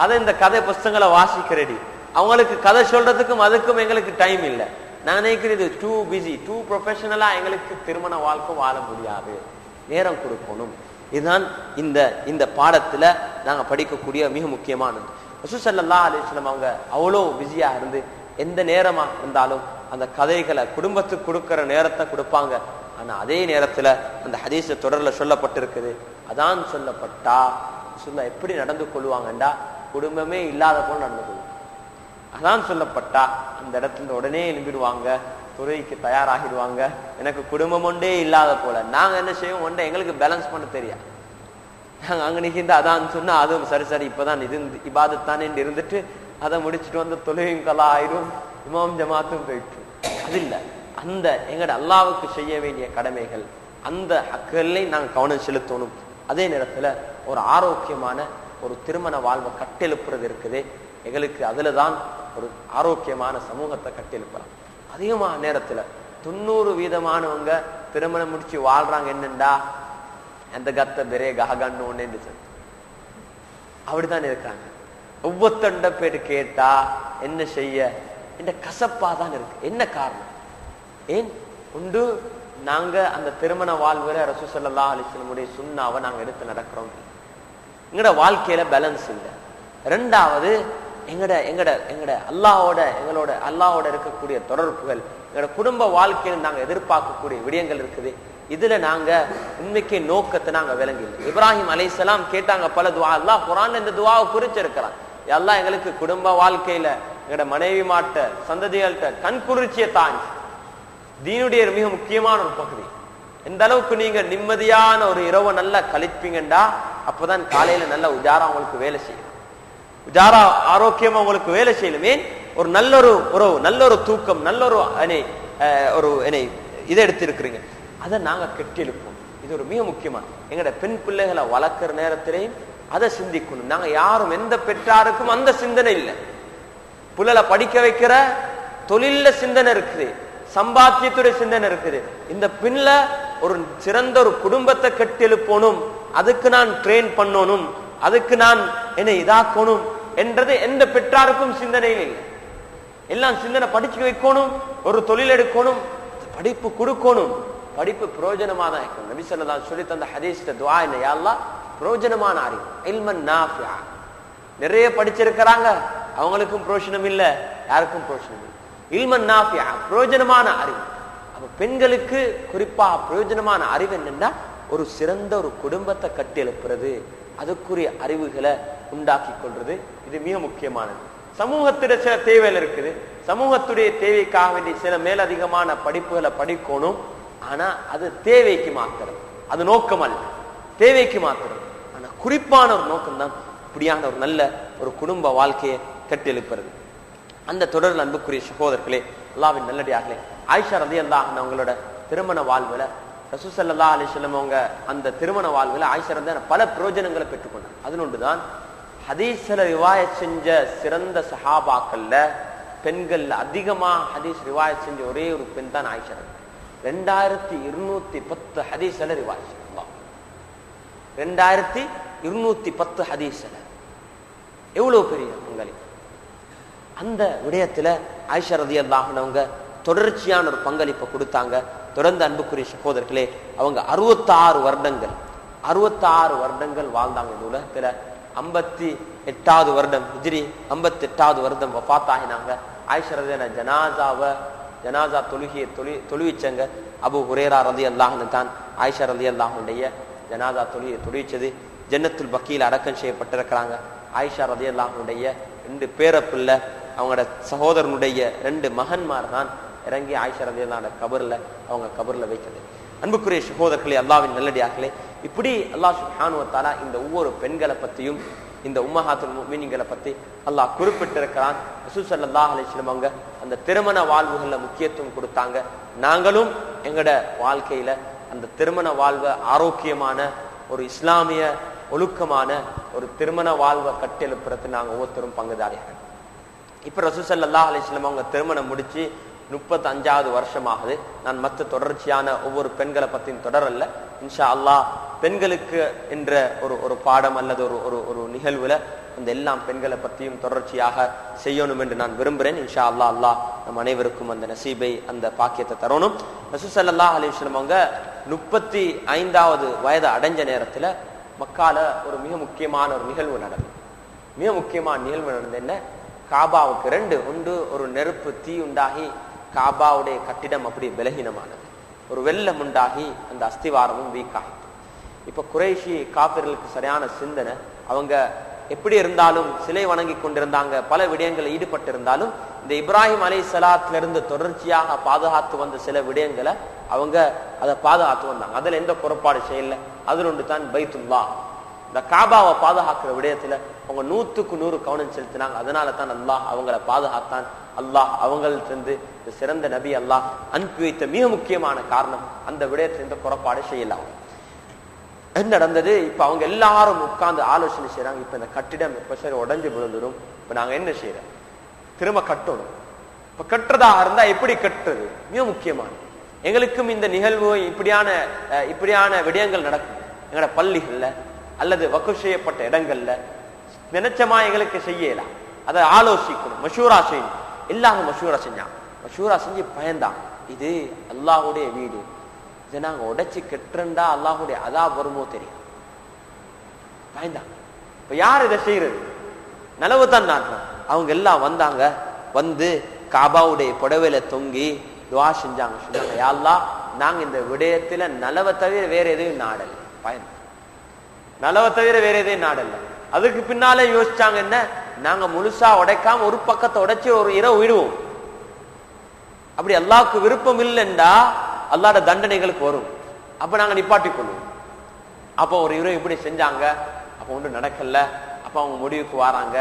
அதை இந்த கதை புஸ்தகங்களை வாசிக்க ரெடி. அவங்களுக்கு கதை சொல்றதுக்கும் அதுக்கும் எங்களுக்கு டைம் இல்லை. நான் நினைக்கிறது டூ பிஸி, டூ ப்ரொஃபஷனலா எங்களுக்கு திருமண வாழ்க்கை வாழ முடியாது, நேரம் கொடுக்கணும். இதுதான் இந்த பாடத்துல நாங்க படிக்கக்கூடிய மிக முக்கியமானது. ரசூல் ஸல்லல்லாஹு அலைஹி வஸல்லம் அவங்க அவ்வளோ பிஸியா இருந்து எந்த நேரமா இருந்தாலும் அந்த கதைகளை குடும்பத்துக்கு கொடுக்கிற நேரத்தை கொடுப்பாங்க. ஆனா அதே நேரத்துல அந்த ஹதீஸ் தொடர்ல சொல்லப்பட்டிருக்குது, அதான் சொல்லப்பட்டா சொல்ல எப்படி நடந்து கொள்வாங்கண்டா குடும்பமே இல்லாத போல நடந்து கொள்வாங்க. அதான் சொல்லப்பட்டா அந்த இடத்துல உடனே எழும்பிடுவாங்க, துறைக்கு தயாராகிடுவாங்க. எனக்கு குடும்பம் ஒன்றே இல்லாத போல. நாங்க என்ன செய்வோம், ஒன்றை எங்களுக்கு பேலன்ஸ் பண்ண தெரியாது. நாங்க அங்க நிற்கின்ற அதான் சொன்னா அதுவும் சரி இப்பதான் இது இபாதத்தானே இருந்துட்டு அதை முடிச்சுட்டு தொழுகையும் கலா ஆயிரும், இமாம் ஜமாத்தும் போயிட்டு. அது இல்லை, அந்த எங்கட அல்லாவுக்கு செய்ய வேண்டிய கடமைகள், அந்த ஹக்குகளையும் நாங்கள் கவனம் செலுத்தணும். அதே நேரத்துல ஒரு ஆரோக்கியமான ஒரு திருமண வாழ்வை கட்டெழுப்புறது இருக்குது. எங்களுக்கு அதுலதான் ஒரு ஆரோக்கியமான சமூகத்தை கட்டியிருக்கலாம். அதிகமான நேரத்துல 90% திருமணம் முடிச்சு வாழ்றாங்க. என்னண்டா அந்த கத்த பெரிய கஹகன்னு ஒண்ணு அப்படித்தான் இருக்காங்க. ஒவ்வொருத்தண்ட பேரு கேட்டா என்ன செய்ய இந்த கசப்பா தான் இருக்கு. என்ன காரணம்? ஏன் உண்டு நாங்க அந்த திருமண வாழ்வுல ரசூல் ஸல்லல்லாஹு அலைஹி வஸல்லம் சுன்னாவை நாங்க எடுத்து நடக்கிறோம். எங்கட வாழ்க்கையில பேலன்ஸ் இல்லை. ரெண்டாவது எங்கட எங்கட எங்கட அல்லாஹ்வோட இருக்கக்கூடிய தொடர்புகள், எங்கட குடும்ப வாழ்க்கையில் நாங்க எதிர்பார்க்கக்கூடிய விடயங்கள் இருக்குது. இதுல நாங்க உண்மைக்கு நோக்கத்தை நாங்க விளங்கி இல்லை. இப்ராஹிம் அலைஹிஸ்ஸலாம் கேட்டாங்க பல துவா. அல்லாஹ் குர்ஆன்ல இந்த துவாவை குறிச்சிருக்கிறான். அல்லாஹ் எங்களுக்கு குடும்ப வாழ்க்கையில எங்கட மனைவி மாட்ட சந்ததிகள்கிட்ட கண் குளிர்ச்சியை தாண்டி தீனுடைய மிக முக்கியமான ஒரு பகுதி. எந்த அளவுக்கு நீங்க நிம்மதியான ஒரு இரவு நல்லா கழிப்பீங்கண்டா அப்பதான் காலையில நல்ல உஜாரா உங்களுக்கு வேலை செய்யும். உஜாரா ஆரோக்கியமா உங்களுக்கு வேலை செய்யலுமே. ஒரு நல்ல ஒரு தூக்கம், நல்ல ஒரு இதை எடுத்திருக்கிறீங்க, அதை நாங்க கெட்டிருப்போம். இது ஒரு மிக முக்கியமான எங்கட பெண் பிள்ளைகளை வளர்க்கிற நேரத்திலையும் அதை சிந்திக்கணும். நாங்க யாரும் எந்த பெற்றாருக்கும் அந்த சிந்தனை இல்லை. புள்ளலை படிக்க வைக்கிற தொழில சிந்தனை இருக்குது, சம்பாத்தியத்துடைய சிந்தனை இருக்குது. இந்த பின்ல ஒரு சிறந்த ஒரு குடும்பத்தை கட்டெழுப்பணும், அதுக்கு நான் ட்ரெயின் பண்ணணும், அதுக்கு நான் என்னை இதாக்கணும் என்றது எந்த பெற்றாருக்கும் சிந்தனையில் இல்லை. எல்லாம் சிந்தனை படிச்சு வைக்கணும், ஒரு தொழில் எடுக்கணும், படிப்பு கொடுக்கணும், படிப்பு பிரயோஜனமா தான் இருக்கணும். நபி ஸல்லல்லாஹு அலைஹி வஸல்லம் சொல்லி தந்த ஹதீஸ்ல துஆ என்ன? யா அல்லாஹ் பிரயோஜனமான அறிவு, இல்மன் நாஃபிஆ. நிறைய படிச்சிருக்கிறாங்க, அவங்களுக்கும் பிரயோஜனம் இல்லை, யாருக்கும் பிரயோஜனம் இல்லை. இல்மன் நாஃபிஆ, பிரயோஜனமான அறிவு. அப்ப பெண்களுக்கு குறிப்பா பிரயோஜனமான அறிவு என்னன்னா ஒரு சிறந்த ஒரு குடும்பத்தை கட்டி எழுப்புறது, அதுக்குரிய அறிவுகளை உண்டாக்கி கொள்றது. இது மிக முக்கியமானது. சமூகத்திட சில தேவைகள் இருக்குது, சமூகத்துடைய தேவைக்காக வேண்டிய சில மேலதிகமான படிப்புகளை படிக்கணும். ஆனா அது தேவைக்கு மாத்திரம், அது நோக்கம் அல்ல, தேவைக்கு மாத்திரம். ஆனா குறிப்பான ஒரு நோக்கம் தான் இப்படியான ஒரு நல்ல ஒரு குடும்ப வாழ்க்கையை கட்டியெழுப்புறது. அந்த தொடரில் அன்புக்குரிய சகோதரர்களே, அல்லாஹ்வின் நல்லடியார்களே, ஆயிஷா ரலியல்லாஹு அன்ஹா அவங்களோட திருமண வாழ்வுல ரசூல் ஸல்லல்லாஹு அலைஹி வஸல்லம் அவங்க அந்த திருமண வாழ்வுல ஆயிஷா ரலியல்லாஹு பல பிரயோஜனங்களை பெற்றுக்கொண்டாங்க. அதனொன்றுதான் ஹதீஸ்ல ரிவாயத் செஞ்ச சிறந்த சஹாபாக்கள்ல பெண்கள் அதிகமா ஹதீஸ் ரிவாயத் செஞ்ச ஒரே ஒரு பெண் தான் ஆயிஷா. 2210 ஹதீஸ்ல ரிவாயத் செஞ்சாங்க. 2210 ஹதீஸ்ல எவ்வளவு பெரிய பங்களிப்பு. அந்த விடயத்துல ஆயிஷா ரலியல்லாஹு அன்ஹா தொடர்ச்சியான ஒரு பங்களிப்பை கொடுத்தாங்க. தொடர்ந்து அன்புக்குரிய சகோதரர்களே, அவங்க 66 வருடங்கள் வாழ்ந்தாங்க இந்த உலகத்துல. 58வது வருடம் ஹிஜ்ரி, 58வது வருடம் வஃபாத் ஆகினாங்க. ஆயிஷா ரலியல்லாஹு ஜனாசா தொழுகையை தொழுவிச்சங்க. அபூ ஹுரைரா ரலியல்லாஹு அன்ஹு தான் ஆயிஷா ரலியல்லாஹு அன்ஹுடைய ஜனாசா தொழுகையை தொழுவிச்சது. ஜன்னத்துல் பக்கீல அடக்கம் செய்யப்பட்டிருக்கிறாங்க. ஆயிஷா ரலியல்லாஹு அன்ஹுடைய 2 பேரப்பிள்ளை, அவங்களோட சகோதரனுடைய 2 மகன்மார் தான் இறங்கி ஆயிஷா ரலியல்லாஹு அன்ஹா அவங்க கபர்ல வைத்தது. அன்புக்குரிய சகோதரர்களே, அல்லாஹ்வின் நல்லடியார்களே, இப்படி அல்லாஹ் சுப்ஹானஹு வ தஆலா இந்த ஒவ்வொரு பெண்களை பத்தியும் இந்த உம்மஹாத்துல் முஃமினீன்களை பத்தி அல்லாஹ் குறிப்பிட்டிருக்கிறான். ரசூல் ஸல்லல்லாஹு அலைஹி வஸல்லம் அவங்க அந்த திருமண வாழ்வுகள்ல முக்கியத்துவம் கொடுத்தாங்க. நாங்களும் எங்கட வாழ்க்கையில அந்த திருமண வாழ்வை ஆரோக்கியமான ஒரு இஸ்லாமிய ஒழுக்கமான ஒரு திருமண வாழ்வை கட்டெழுப்புறது நாங்க ஒவ்வொருத்தரும் பங்குதாரியாக. இப்ப ரசூல் ஸல்லல்லாஹு அலைஹி வஸல்லம் அவங்க திருமணம் முடிச்சு 35வது வருஷமாகுது. நான் மற்ற தொடர்ச்சியான ஒவ்வொரு பெண்களை பத்தியும் தொடரல்ல. இன்ஷா அல்லாஹ் பெண்களுக்கு என்ற ஒரு பாடம் அல்லது ஒரு நிகழ்வுல அந்த எல்லாம் பெண்களை பற்றியும் தொடர்ச்சியாக செய்யணும் என்று நான் விரும்புகிறேன். இன்ஷா அல்லாஹ் நம் அனைவருக்கும் அந்த நசீபை, அந்த பாக்கியத்தை தரணும். ரசூல் ஸல்லல்லாஹு அலைஹி வஸல்லம் அவங்க 35வது வயது அடைஞ்ச நேரத்துல மக்கால ஒரு மிக முக்கியமான ஒரு நிகழ்வு நடந்தது. மிக முக்கியமான நிகழ்வு நடந்தது என்ன? காபாவுக்கு 2 ஒன்று ஒரு நெருப்பு தீ உண்டாகி காபாவுடைய கட்டிடம் அப்படி பலகீனமானது. ஒரு வெள்ளம் உண்டாகி அந்த அஸ்திவாரமும் வீக்காகி. இப்ப குறைஷி காபிர்களுக்கு சரியான சிந்தனை. அவங்க எப்படி இருந்தாலும் சிலை வணங்கி கொண்டிருந்தாங்க, பல விடயங்கள் ஈடுபட்டிருந்தாலும் இந்த இப்ராஹிம் அலைஹிஸ்ஸலாத்துல இருந்து தொடர்ச்சியாக பாதுகாத்து வந்த சில விடயங்களை அவங்க அதை பாதுகாத்து வந்தாங்க. அதுல எந்த குறைபாடு செய்யல. அதில் ஒன்று தான் பைத்துல்லா, இந்த காபாவை பாதுகாக்கிற விடயத்துல அவங்க 100க்கு 100 கவனம் செலுத்தினாங்க. அதனால தான் அல்லாஹ் அவங்களை பாதுகாத்தான். அல்லாஹ் அவங்களிருந்து இந்த சிறந்த நபி அல்லாஹ் அனுப்பி வைத்த மிக முக்கியமான காரணம் அந்த விடயத்தில் எந்த குறைபாடு செய்யலாம். என்ன நடந்தது? இப்ப அவங்க எல்லாரும் உட்கார்ந்து ஆலோசனை செய்யறாங்க. இப்ப இந்த கட்டிடம் இப்ப சரி உடஞ்சு விழுந்துடும், இப்ப நாங்க என்ன செய்யறோம்? திரும்ப கட்டணும். இப்ப கட்டுறதாக இருந்தா எப்படி கட்டுறது மிக முக்கியமான. எங்களுக்கும் இந்த நிகழ்வு இப்படியான விடயங்கள் நடக்கும் எங்களோட பள்ளிகள்ல அல்லது வக்குஃப் செய்யப்பட்ட இடங்கள்ல. நினைச்சமா எங்களுக்கு செய்யலாம், அதை ஆலோசிக்கணும், மஷூரா செய்யணும். எல்லாரும் மஷூரா செஞ்சாங்க. மஷூரா செஞ்சு பயந்தான், இது அல்லாஹுடைய வீடு, இதை நாங்க உடைச்சு கெட்டுறா அல்லாஹுடைய அதாப் வருமோ தெரியும். பயந்தான். இப்ப யார் இதை செய்யறது? நலவு தான் நாட்டம். அவங்க எல்லாம் வந்தாங்க, வந்து காபாவுடைய புடவையில தொங்கி துவா செஞ்சாங்க. சொன்னாங்க, யா அல்லாஹ், நாங்க இந்த விடயத்துல நலவை தவிர வேற எதையும் நாடல. பயன் நலவை தவிர வேற எதையும் நாடல. அதுக்கு பின்னாலே யோசிச்சாங்க, என்ன, நாங்க முழுசா உடைக்காம ஒரு பக்கத்தை உடைச்சு ஒரு இரவு விடுவோம். அப்படி அல்லாஹ்வுக்கு விருப்பம் இல்லைண்டா அல்லாஹ்வோட தண்டனைகளுக்கு வரும். அப்ப நாங்க நிப்பாட்டிக் கொள்வோம். அப்போ ஒரு இரவு இப்படி செஞ்சாங்க. அப்ப ஒன்றும் நடக்கல. அப்ப அவங்க முடிவுக்கு வராங்க,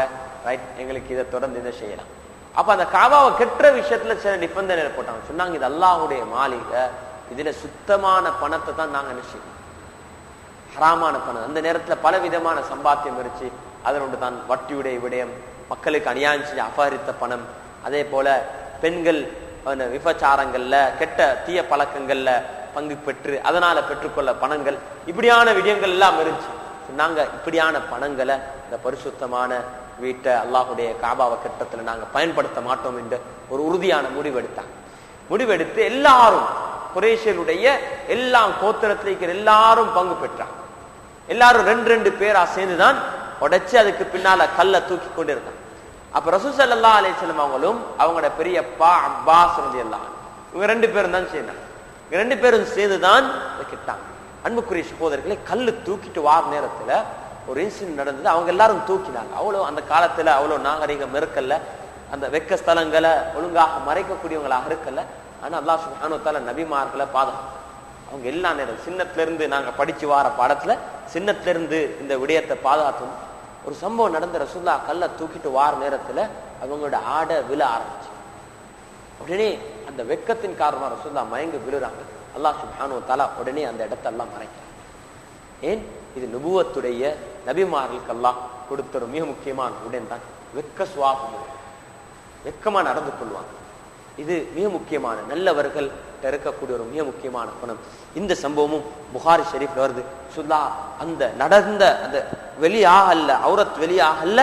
ரைட், எங்களுக்கு இதை தொடர்ந்து இதை செய்யலாம். அப்ப அந்த காபாவை கெட்டுற விஷயத்துல சில நிபந்தனை போட்டாங்க. சொன்னாங்க, இது அல்லாஹ்வுடைய மாளிகை, இதுல சுத்தமான பணத்தை தான் நாங்க என்ன செய்யணும், ஹராமான பணம். அந்த நேரத்துல பல விதமான சம்பாத்தியம் இருந்துச்சு. அதனோடு தான் வட்டியுடைய விடயம், மக்களுக்கு அநியாயம் செஞ்சு அபகரித்த பணம், அதே போல பெண்கள் விபச்சாரங்கள்ல கெட்ட தீய பழக்கங்கள்ல பங்கு பெற்று அதனால பெற்றுக்கொள்ள பணங்கள், இப்படியான விடயங்கள் எல்லாம் இருந்துச்சு. சொன்னாங்க, இப்படியான பணங்களை இந்த பரிசுத்தமான வீட்டை அல்லாஹுடைய காபாவை கட்டத்துல நாங்க பயன்படுத்த மாட்டோம் என்று ஒரு உறுதியான முடிவெடுத்தாங்க. முடிவெடுத்து எல்லாரும் குறைஷியருடைய எல்லா கோத்திரத்திற்கு எல்லாரும் பங்கு பெற்றாங்க. எல்லாரும் 2 பேரா சேர்ந்துதான் உடைச்சு அதுக்கு பின்னால கல்லை தூக்கி கொண்டு இருந்தாங்க. அப்ப ரசூல் ஸல்லல்லாஹு அலைஹி வஸல்லம் அவங்களும் அவங்களோட பெரியப்பா அப்பாஸ் ரலியல்லாஹு அன்ஹு இவங்க 2 பேரும் தான் சேர்ந்தாங்க. 2 பேரும் சேர்ந்துதான் கிட்டாங்க. அன்புக்குரிய சகோதரர்களை, கல்லு தூக்கிட்டு வார நேரத்துல ஒரு இன்சிடென்ட் நடந்தது. அவங்க எல்லாரும் தூக்கினாங்க. அவ்வளவு அந்த காலத்துல அவ்வளவு நாகரிகம் இருக்கல்ல, அந்த வெக்க ஸ்தலங்களை ஒழுங்காக மறைக்கக்கூடியவங்களாக இருக்கல்ல. ஆனா அல்லாஹ் சுப்ஹானஹு வ தஆலா நபிமார்களை பாதுகாப்பு. அவங்க எல்லா நேரம் சின்னத்துல இருந்து நாங்க படிச்சு வார பாடத்துல சின்னத்துல இருந்து இந்த விடயத்தை பாதுகாத்தோம். ஒரு சம்பவம் நடந்த, ரசூலுல்லாஹ் கல்லை தூக்கிட்டு வார நேரத்துல அவங்களோட ஆடை விழ ஆரம்பிச்சு. உடனே அந்த வெக்கத்தின் காரணமா ரசூலுல்லாஹ் மயங்கி விழுறாங்க. அல்லாஹ் சுப்ஹானஹு வ தஆலா உடனே அந்த இடத்தெல்லாம் மறைக்கிறார். ஏன்? இது நுபுவத்துடைய நபிமார்களுக்கு அல்லாஹ் கொடுத்த ஒரு மிக முக்கியமான உடன் தான் வெக்க சுவாபம். வெக்கமா நடந்து கொள்வாங்க. இது மிக முக்கியமான நல்லவர்கள் இருக்கக்கூடிய ஒரு மிக முக்கியமான குணம். இந்த சம்பவமும் புகாரி ஷெரீஃப்ல வருது. சுல்லா அந்த நடந்த அந்த வெளியாகல்ல, அவுரத் வெளியாகல்ல,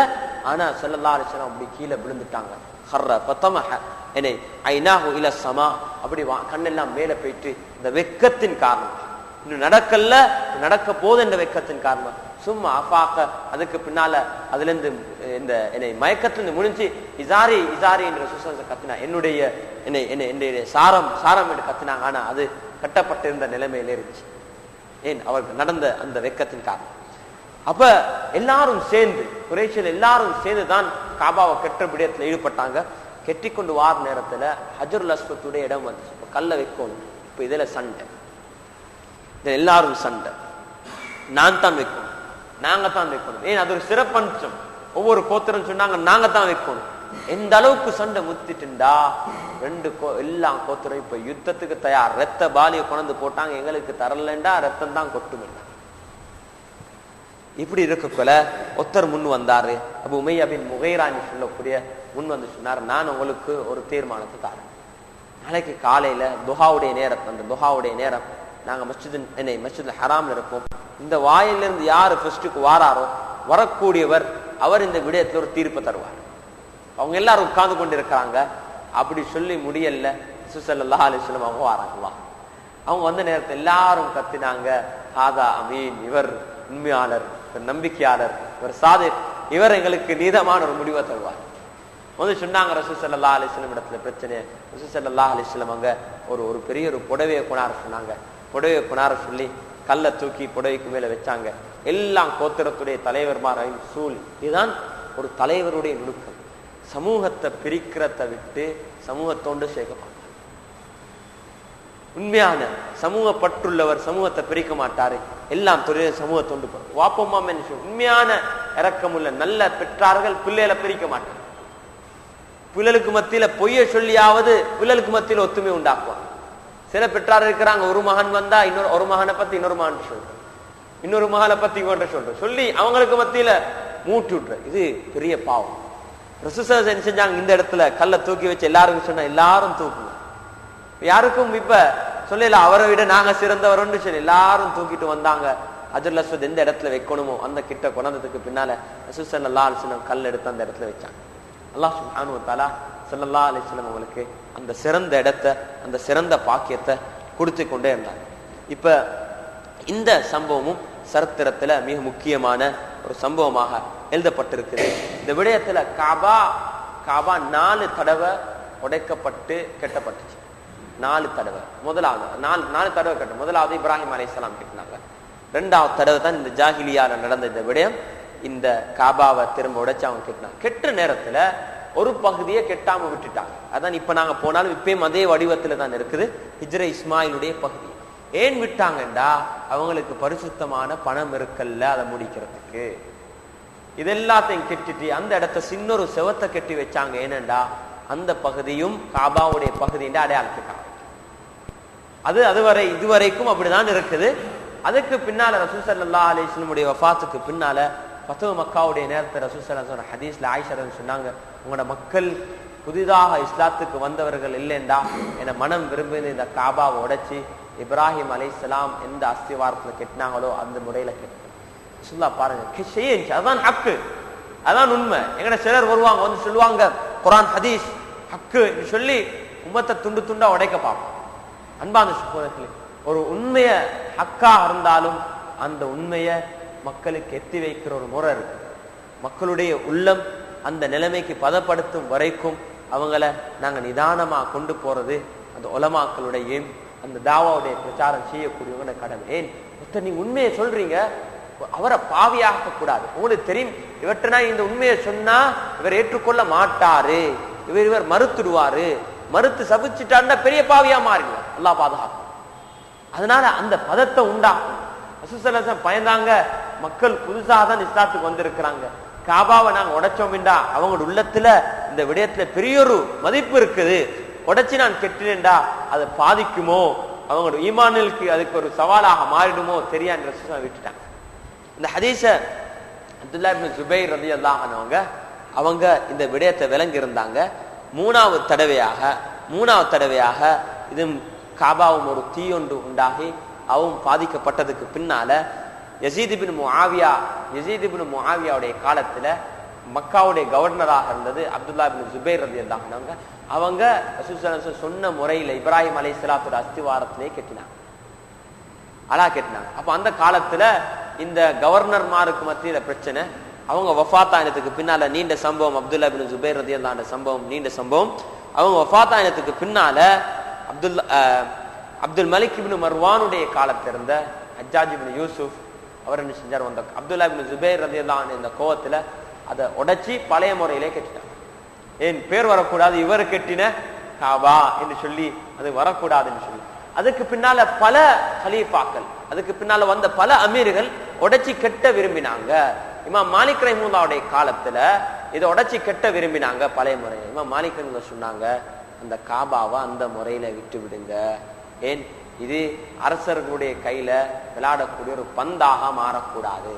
ஆனா ஸல்லல்லாஹு அலைஹி வஸல்லம் அப்படி கீழே விழுந்துட்டாங்க. ஹர்ர ஃபதமஹ என்னை ஐனாஹு இல ஸமா, அப்படி கண்ணெல்லாம் மேலே போயிட்டு இந்த வெக்கத்தின் காரணம். இன்னும் நடக்கல, நடக்க போது என்ற வெக்கத்தின் காரணம். சும்மா அஃபாக்க, அதுக்கு பின்னால அதுல இருந்து இந்த என்னை மயக்கத்திலிருந்து முடிஞ்சு இசாரி இசாரி என்ற சுசத்தை கத்தினா, என்னுடைய சாரம் என்று கத்தினாங்க. ஆனா அது கட்டப்பட்டிருந்த நிலைமையில இருந்துச்சு. ஏன்? அவர்கள் நடந்த அந்த வெக்கத்தின் காரணம். அப்ப எல்லாரும் சேர்ந்து, குறைஷியல் எல்லாரும் சேர்ந்து தான் காபாவை கெட்ட விடயத்துல ஈடுபட்டாங்க. கெட்டி கொண்டு வார நேரத்துல ஹஜருல் அஸ்வத்துடைய இடம் வந்துச்சு. இப்ப கல்ல வைக்கணும். இப்ப இதுல சண்டை, எல்லாரும் சண்டை. நான் தான் வைக்கணும், நாங்க தான் வைக்கணும். ஏன்? அது ஒரு சிறப்பம்சம். ஒவ்வொரு கோத்திரம் சொன்னாங்க, நாங்க தான் வைக்கணும். எந்த அளவுக்கு சண்டை முத்திட்டுண்டா எல்லா கோத்திரம் இப்ப யுத்தத்துக்கு தயார். ரத்த பாலியை கொண்டு போட்டாங்க, எங்களுக்கு தரலண்டா ரத்தம் தான் கொட்டும். இப்படி இருக்கக்குள்ள ஒருத்தர் முன் வந்தாரு. அபு உமையா பின் முகைரானி சொல்லக்கூடிய முன் வந்து சொன்னார், நான் உங்களுக்கு ஒரு தீர்மானத்தை தரேன். நாளைக்கு காலையில துஹாவுடைய நேரம், அந்த துஹாவுடைய நேரம் நாங்க மஸ்ஜிதுல் ஹராம்ல இருப்போம். இந்த வாயிலிருந்து யாரு ஃபர்ஸ்டுக்கு வாராரோ வரக்கூடியவர் அவர் இந்த விடயத்துல ஒரு தீர்ப்பு தருவார். அவங்க எல்லாரும் உட்கார்ந்து கொண்டு இருக்கிறாங்க. அப்படி சொல்லி முடியல, ஸல்லல்லாஹு அலைஹி வஸல்லம் அவங்க வாராங்களா. அவங்க வந்த நேரத்தில் எல்லாரும் கத்தினாங்க, ஹாதா அமீன், இவர் உண்மையாளர், இவர் நம்பிக்கையாளர், இவர் சாதிக், இவர் எங்களுக்கு நீதமான ஒரு முடிவை தருவார். வந்து சொன்னாங்க ரசூல் ஸல்லல்லாஹு அலைஹி வஸல்லம் இடத்துல பிரச்சனை. ரசூல் ஸல்லல்லாஹு அலைஹி வஸல்லம் அங்க ஒரு பெரிய ஒரு புடவையை கொண்டார சொன்னாங்க. புடவையை கொண்டார சொல்லி கல்லை தூக்கி புடவைக்கு மேல வச்சாங்க. எல்லாம் கோத்திரத்துடைய தலைவர்மாரையும் சூழ். இதுதான் ஒரு தலைவருடைய நுணுக்கம். சமூகத்தை பிரிக்கிறத விட்டு சமூகத்தோண்டு சேர்க்க மாட்டார். உண்மையான சமூக பற்றுள்ளவர் சமூகத்தை பிரிக்க மாட்டாரு. எல்லாம் தொழில் சமூகத்தோண்டு வாப்பம்மா உண்மையான இரக்கமுள்ள நல்ல பெற்றார்கள் பிள்ளைகளை பிரிக்க மாட்டார். பிள்ளைகளுக்கு மத்தியில பொய்ய சொல்லியாவது பிள்ளைகளுக்கு மத்தியில ஒத்துமை உண்டாக்குவாங்க. சில பெற்றார் இருக்கிறாங்க, ஒரு மகன் வந்தா இன்னொரு மகனை பத்தி இன்னொரு மகன் சொல்றாங்க. இன்னொரு மகளை பத்தி கொண்டு சொல்லி அவங்களுக்கு மத்தியில மூட்டி விட்டுற. இது பெரிய பாவம். ரசூலுல்லாஹ் என்ன செஞ்சாங்க, இந்த இடத்துல கல்லை தூக்கி வச்சு எல்லாருக்கும் சொன்னா எல்லாரும் தூக்குங்க. யாருக்கும் இப்ப சொல்லல அவரை விட நாங்க சிறந்தவர்னு சொல்லி எல்லாரும் தூக்கிட்டு வந்தாங்க. ஹஜ்ருல் அஸ்வத் எந்த இடத்துல வைக்கணுமோ அந்த கிட்ட கொண்டதுக்கு பின்னால ரசூல் ஸல்லல்லாஹு அலைஹி வஸல்லம் கல் எடுத்து அந்த இடத்துல வச்சாங்க. அல்லாஹ் சுப்ஹானஹு வ தஆலா ஸல்லல்லாஹு அலைஹி வஸல்லம் அவங்களுக்கு அந்த சிறந்த இடத்தை, அந்த சிறந்த பாக்கியத்தை கொடுத்து கொண்டே இருந்தாங்க. இப்ப இந்த சம்பவமும் சரித்திரத்துல மிக முக்கியமான ஒரு சம்பவமாக எழுதப்பட்டிருக்குது. இந்த விடயத்துல காபா 4 தடவை உடைக்கப்பட்டு கட்டப்பட்டுச்சு. 4 தடவை. முதலாவது 4 தடவை கட்ட. முதலாவது இப்ராஹிம் அலைஹிஸ்ஸலாம் கட்டினாங்க. 2வது தடவை தான் இந்த ஜாஹிலியால நடந்த இந்த விடயம். இந்த காபாவை திரும்ப உடைச்சு அவங்க கட்டினாங்க. கெட்ட நேரத்துல ஒரு பகுதியை கெட்டாம விட்டுட்டாங்க. அதான் இப்ப நாங்க போனாலும் இப்பயும் அதே வடிவத்துல தான் இருக்குது. ஹிஜ்ர இஸ்மாயிலுடைய பகுதி. ஏன் விட்டாங்கண்டா அவங்களுக்கு பரிசுத்தமான பணம் இருக்கல்ல அதை முடிக்கிறதுக்கு. இதெல்லாத்தையும் கெட்டிட்டு அந்த இடத்த சின்னொரு செவத்தை கெட்டி வச்சாங்க. ஏனண்டா அந்த பகுதியும் காபாவுடைய பகுதியின் அடையாளத்துக்காக. அதுவரை இதுவரைக்கும் அப்படிதான் இருக்குது. அதுக்கு பின்னால ரசூல் ஸல்லல்லாஹு அலைஹி வஸல்லம் உடைய வஃபாத்துக்கு பின்னால ஃபத்ஹு மக்காவுடைய நேரத்தை ரசூல் ஸல்லல்லாஹு அலைஹி வஸல்லம் ஹதீஸ்ல ஆயிஷா சொன்னாங்க, உங்களோட மக்கள் புதிதாக இஸ்லாத்துக்கு வந்தவர்கள் இல்லைண்டா என மனம் விரும்புது இந்த காபாவை உடைச்சி இப்ராஹிம் அலைஹிஸ்ஸலாம் எந்த அஸ்திவாரத்துல கெட்டினாங்களோ அந்த முறையில கெட்டினா பாருங்க. அதான் ஹக்கு, அதான் உண்மை. எங்கட சிலர் வருவாங்க வந்து சொல்லுவாங்க குர்ஆன் ஹதீஸ் ஹக்கு சொல்லி உம்மத்தை துண்டு துண்டா உடைக்க பார்ப்போம். அன்பான சகோதரர்களே, ஒரு உண்மைய ஹக்கா இருந்தாலும் அந்த உண்மைய மக்களுக்கு எத்தி வைக்கிற ஒரு முறை இருக்கு. மக்களுடைய உள்ளம் அந்த நிலைமைக்கு பதப்படுத்தும் வரைக்கும் அவங்கள நாங்க நிதானமா கொண்டு போறது அந்த உலமாக்களுடைய அந்த தாவாவுடைய பிரச்சாரம் செய்யக்கூடியவங்க கடமை. ஏன் நீங்க உண்மையை சொல்றீங்க, அவரை பாவியாக்க கூடாது. உங்களுக்கு தெரியும் இவற்றை இந்த உண்மையை சொன்னா இவர் ஏற்றுக்கொள்ள மாட்டாரு, இவர் மறுத்துடுவாரு, மறுத்து சபிச்சுட்டாருன்னா பெரிய பாவியா மாறிடுவார். அல்லாஹ் பாதுகாக்கும். அதனால அந்த பதத்தை உண்டாக்கும். ரசூல் ஸல்லல்லாஹு அலைஹி வஸல்லம் பயந்தாங்க, மக்கள் புதுசாக தான் இஸ்லாத்துக்கு வந்திருக்கிறாங்க, காபாவை நாங்க உடைச்சோம்டா அவங்களோட உள்ளத்துல இந்த விடயத்துல பெரியொரு மதிப்பு இருக்குது, உடைச்சு நான் கெட்டினேன்டா அதை பாதிக்குமோ, அவங்களோட ஈமானுக்கு அதுக்கு ஒரு சவாலாக மாறிடுமோ தெரியான்னு ரசூல் ஸல்லல்லாஹு அலைஹி வஸல்லம் விட்டுட்டாங்க. இந்த ஹதீஸ அப்துல்லாஹ் இப்னு ஜுபைர் ரலியல்லாஹு அன்ஹு அவங்க இந்த விடயத்தை விளங்கி இருந்தாங்க. மூணாவது தடவையாக இது காபாவும் ஒரு தீயொன்று உண்டாகி அவவும் பாதிக்கப்பட்டதுக்கு பின்னால யஸீத் இப்னு முஆவியாவுடைய காலத்துல மக்காவுடைய கவர்னராக இருந்தது அப்துல்லாஹ் இப்னு ஜுபைர் ரலியல்லாஹு அன்ஹு. அவங்க ரசூல் ஸல்லல்லாஹு அலைஹி வஸல்லம் சொன்ன முறையில இப்ராஹிம் அலைஹிஸ்ஸலாத்தோட அஸ்திவாரத்திலே கெட்டினாங்க. அப்ப அந்த காலத்துல இந்த கவர்னர்மாருக்கு மத்தியில பிரச்சனை. அவங்க வஃபாத்தாயினத்துக்கு பின்னால நீண்ட சம்பவம், அப்துல்லாஹ் இப்னு ஜுபைர் ரலியல்லாஹு அன்ஹு சம்பவம் நீண்ட சம்பவம். அவங்க வஃபாத்தாயினத்துக்கு பின்னால அப்துல் மலிக் இப்னு மர்வானுடைய காலத்துல இருந்த ஹஜ்ஜாஜ் இப்னு யூசுப் அவர் என்ன செஞ்சார், வந்த அப்துல்லாஹ் இப்னு ஜுபைர் ரலியல்லாஹு அன்ஹு இந்த கோவத்துல அதை உடைச்சி பழைய முறையிலே கெட்டிட்டாங்க. ஏன் பேர் வரக்கூடாது, இவர் கெட்டின காபா என்று சொல்லி அது வரக்கூடாதுன்னு சொல்லி அதுக்கு பின்னால பல ஹலீஃபாக்கள், அதுக்கு பின்னால வந்த பல அமீர்கள் உடைச்சி கெட்ட விரும்பினாங்க. இமாம் மாலிக் ரஹிமஹுல்லாஹுடைய காலத்துல இதை உடைச்சி கெட்ட விரும்பினாங்க பழைய முறையை. இமாம் மாலிக் ரஹிமஹுல்லாஹ் சொன்னாங்க, அந்த காபாவை அந்த முறையில விட்டு விடுங்க. ஏன் இது அரசர்களுடைய கையில விளையாடக்கூடிய ஒரு பந்தாக மாறக்கூடாது.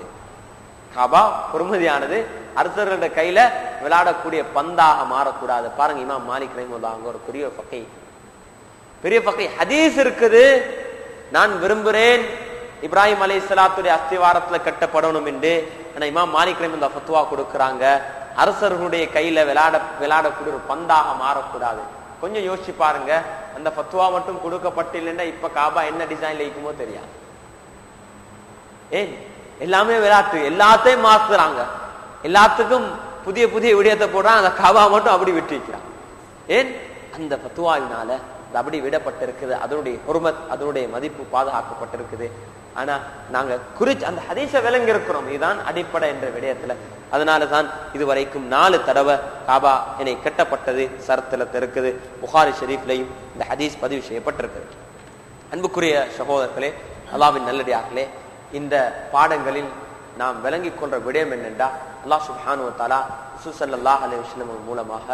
காபா பொறுமதியானது அரசர்களுடைய கையில விளையாடக்கூடிய பந்தாக மாறக்கூடாது. பாருங்க, இமாம் மாலிக் ரஹிமஹுல்லாஹ் அங்க ஒரு பெரிய ஃபக்கீஹ் ஹதீஸ் இருக்குது, நான் விரும்புறேன் இப்ராஹிம் அலைஹிஸ்ஸலாத்துடைய அஸ்திவாரத்துல கட்டப்படணும் என்று. ஆனா இமாம் மாலிக் ரஹிமஹுல்லாஹ் ஃபத்வா கொடுக்கறாங்க, அரசர்களுடைய கையில விளையாடக்கூடிய ஒரு பந்தாக மாறக்கூடாது. கொஞ்சம் யோசிச்சு பாருங்க, அந்த ஃபத்வா மட்டும் கொடுக்கப்பட்டில்லைன்னா இப்ப காபா என்ன டிசைன்ல இருக்குமோ தெரியாது. ஏன் எல்லாமே விளையாட்டு, எல்லாத்தையும் மாத்துறாங்க, எல்லாத்துக்கும் புதிய புதிய விடயத்தை போடுறாங்க, அந்த காபா மட்டும் அப்படி விட்டு வைக்கிறாங்க. ஏன் அந்த ஃபத்வாவினால அப்படி விடப்பட்டிருக்குது, அதனுடைய ஹுர்மத், அதனுடைய மதிப்பு பாதுகாக்கப்பட்டிருக்குது. ஆனா நாங்க அந்த ஹதீஸை விளங்கி இருக்கிறோம், இதுதான் அடிப்படை என்ற விடயத்துல. அதனாலதான் இதுவரைக்கும் 4 தடவை காபா என்னை கட்டப்பட்டது சரித்திரத்தில் இருக்குது. புகாரி ஷரீஃப்லையும் இந்த ஹதீஸ் பதிவு செய்யப்பட்டிருக்கிறது. அன்புக்குரிய சகோதரர்களே, அல்லாஹ்வின் நல்லடியார்களே, இந்த பாடங்களில் நாம் விளங்கிக் கொள்ற விடயம் என்னென்றா, அல்லாஹ் சுப்ஹானஹு வ தஆலா ரசூல் ஸல்லல்லாஹு அலைஹி வஸல்லம் மூலமாக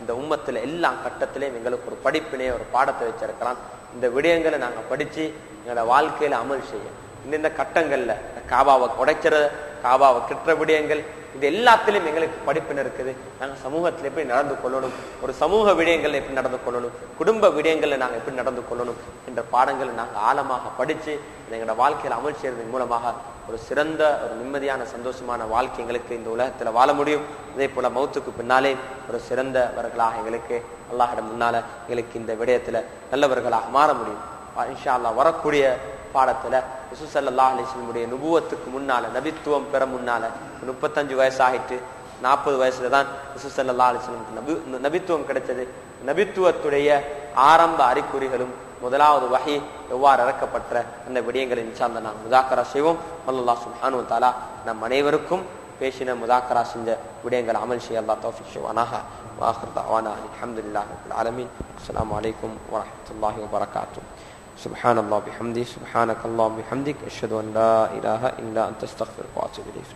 இந்த உம்மத்துல எல்லா கட்டத்திலையும் எங்களுக்கு ஒரு படிப்பினை, ஒரு பாடத்தை வச்சிருக்கிறான். இந்த விடயங்களை நாங்க படிச்சு எங்களோட வாழ்க்கையில அமல் செய்ய இந்த கட்டங்கள்ல காபாவை உடைக்கிறது, காபாவை கெட்ட விடயங்கள், இது எல்லாத்திலும் எங்களுக்கு படிப்பின இருக்குது. நாங்கள் சமூகத்தில் எப்படி நடந்து கொள்ளணும், ஒரு சமூக விடயங்கள் எப்படி நடந்து கொள்ளணும், குடும்ப விடயங்களில் நாங்கள் எப்படி நடந்து கொள்ளணும் என்ற பாடங்களை நாங்கள் ஆழமாக படித்து எங்களோட வாழ்க்கையில் அமல் செய்வதன் மூலமாக ஒரு சிறந்த ஒரு நிம்மதியான சந்தோஷமான வாழ்க்கை எங்களுக்கு இந்த உலகத்தில் வாழ முடியும். அதே போல மௌத்துக்கு பின்னாலே ஒரு சிறந்தவர்களாக எங்களுக்கு அல்லாஹிடம் முன்னால எங்களுக்கு இந்த விடயத்தில் நல்லவர்களாக மாற முடியும். இன்ஷா அல்லாஹ் வரக்கூடிய பாடத்துல ரசூல் ஸல்லல்லாஹு அலைஹி வஸல்லம் நுபுவத்துக்கு முன்னால, நபித்துவம் பெற முன்னால 35 வயசாகிட்டு 40 வயசுல தான் ரசூல் ஸல்லல்லாஹு அலைஹி வஸல்லம் நபித்துவம் கிடைச்சது. நபித்துவத்துடைய ஆரம்ப அறிகுறிகளும் முதலாவது வஹி எவ்வாறு இறக்கப்பட்ட அந்த விடயங்களை இன்ஷா அல்லாஹ் நாம் முதாக்கரா செய்வோம். அல்லாஹ் சுப்ஹானஹு வ தஆலா நம் அனைவருக்கும் பேசின முதாக்கரா செஞ்ச விடயங்களை அமல் செய்ய அல்லாஹ் தௌஃபீக் செய்வானாக. وآخر دعوانا الحمد لله رب العالمين. السلام عليكم ورحمة الله وبركاته. سبحان الله بحمده، سبحانك اللهم وبحمدك، أشهد أن لا إله إلا أنت، أستغفرك وأتوب إليك.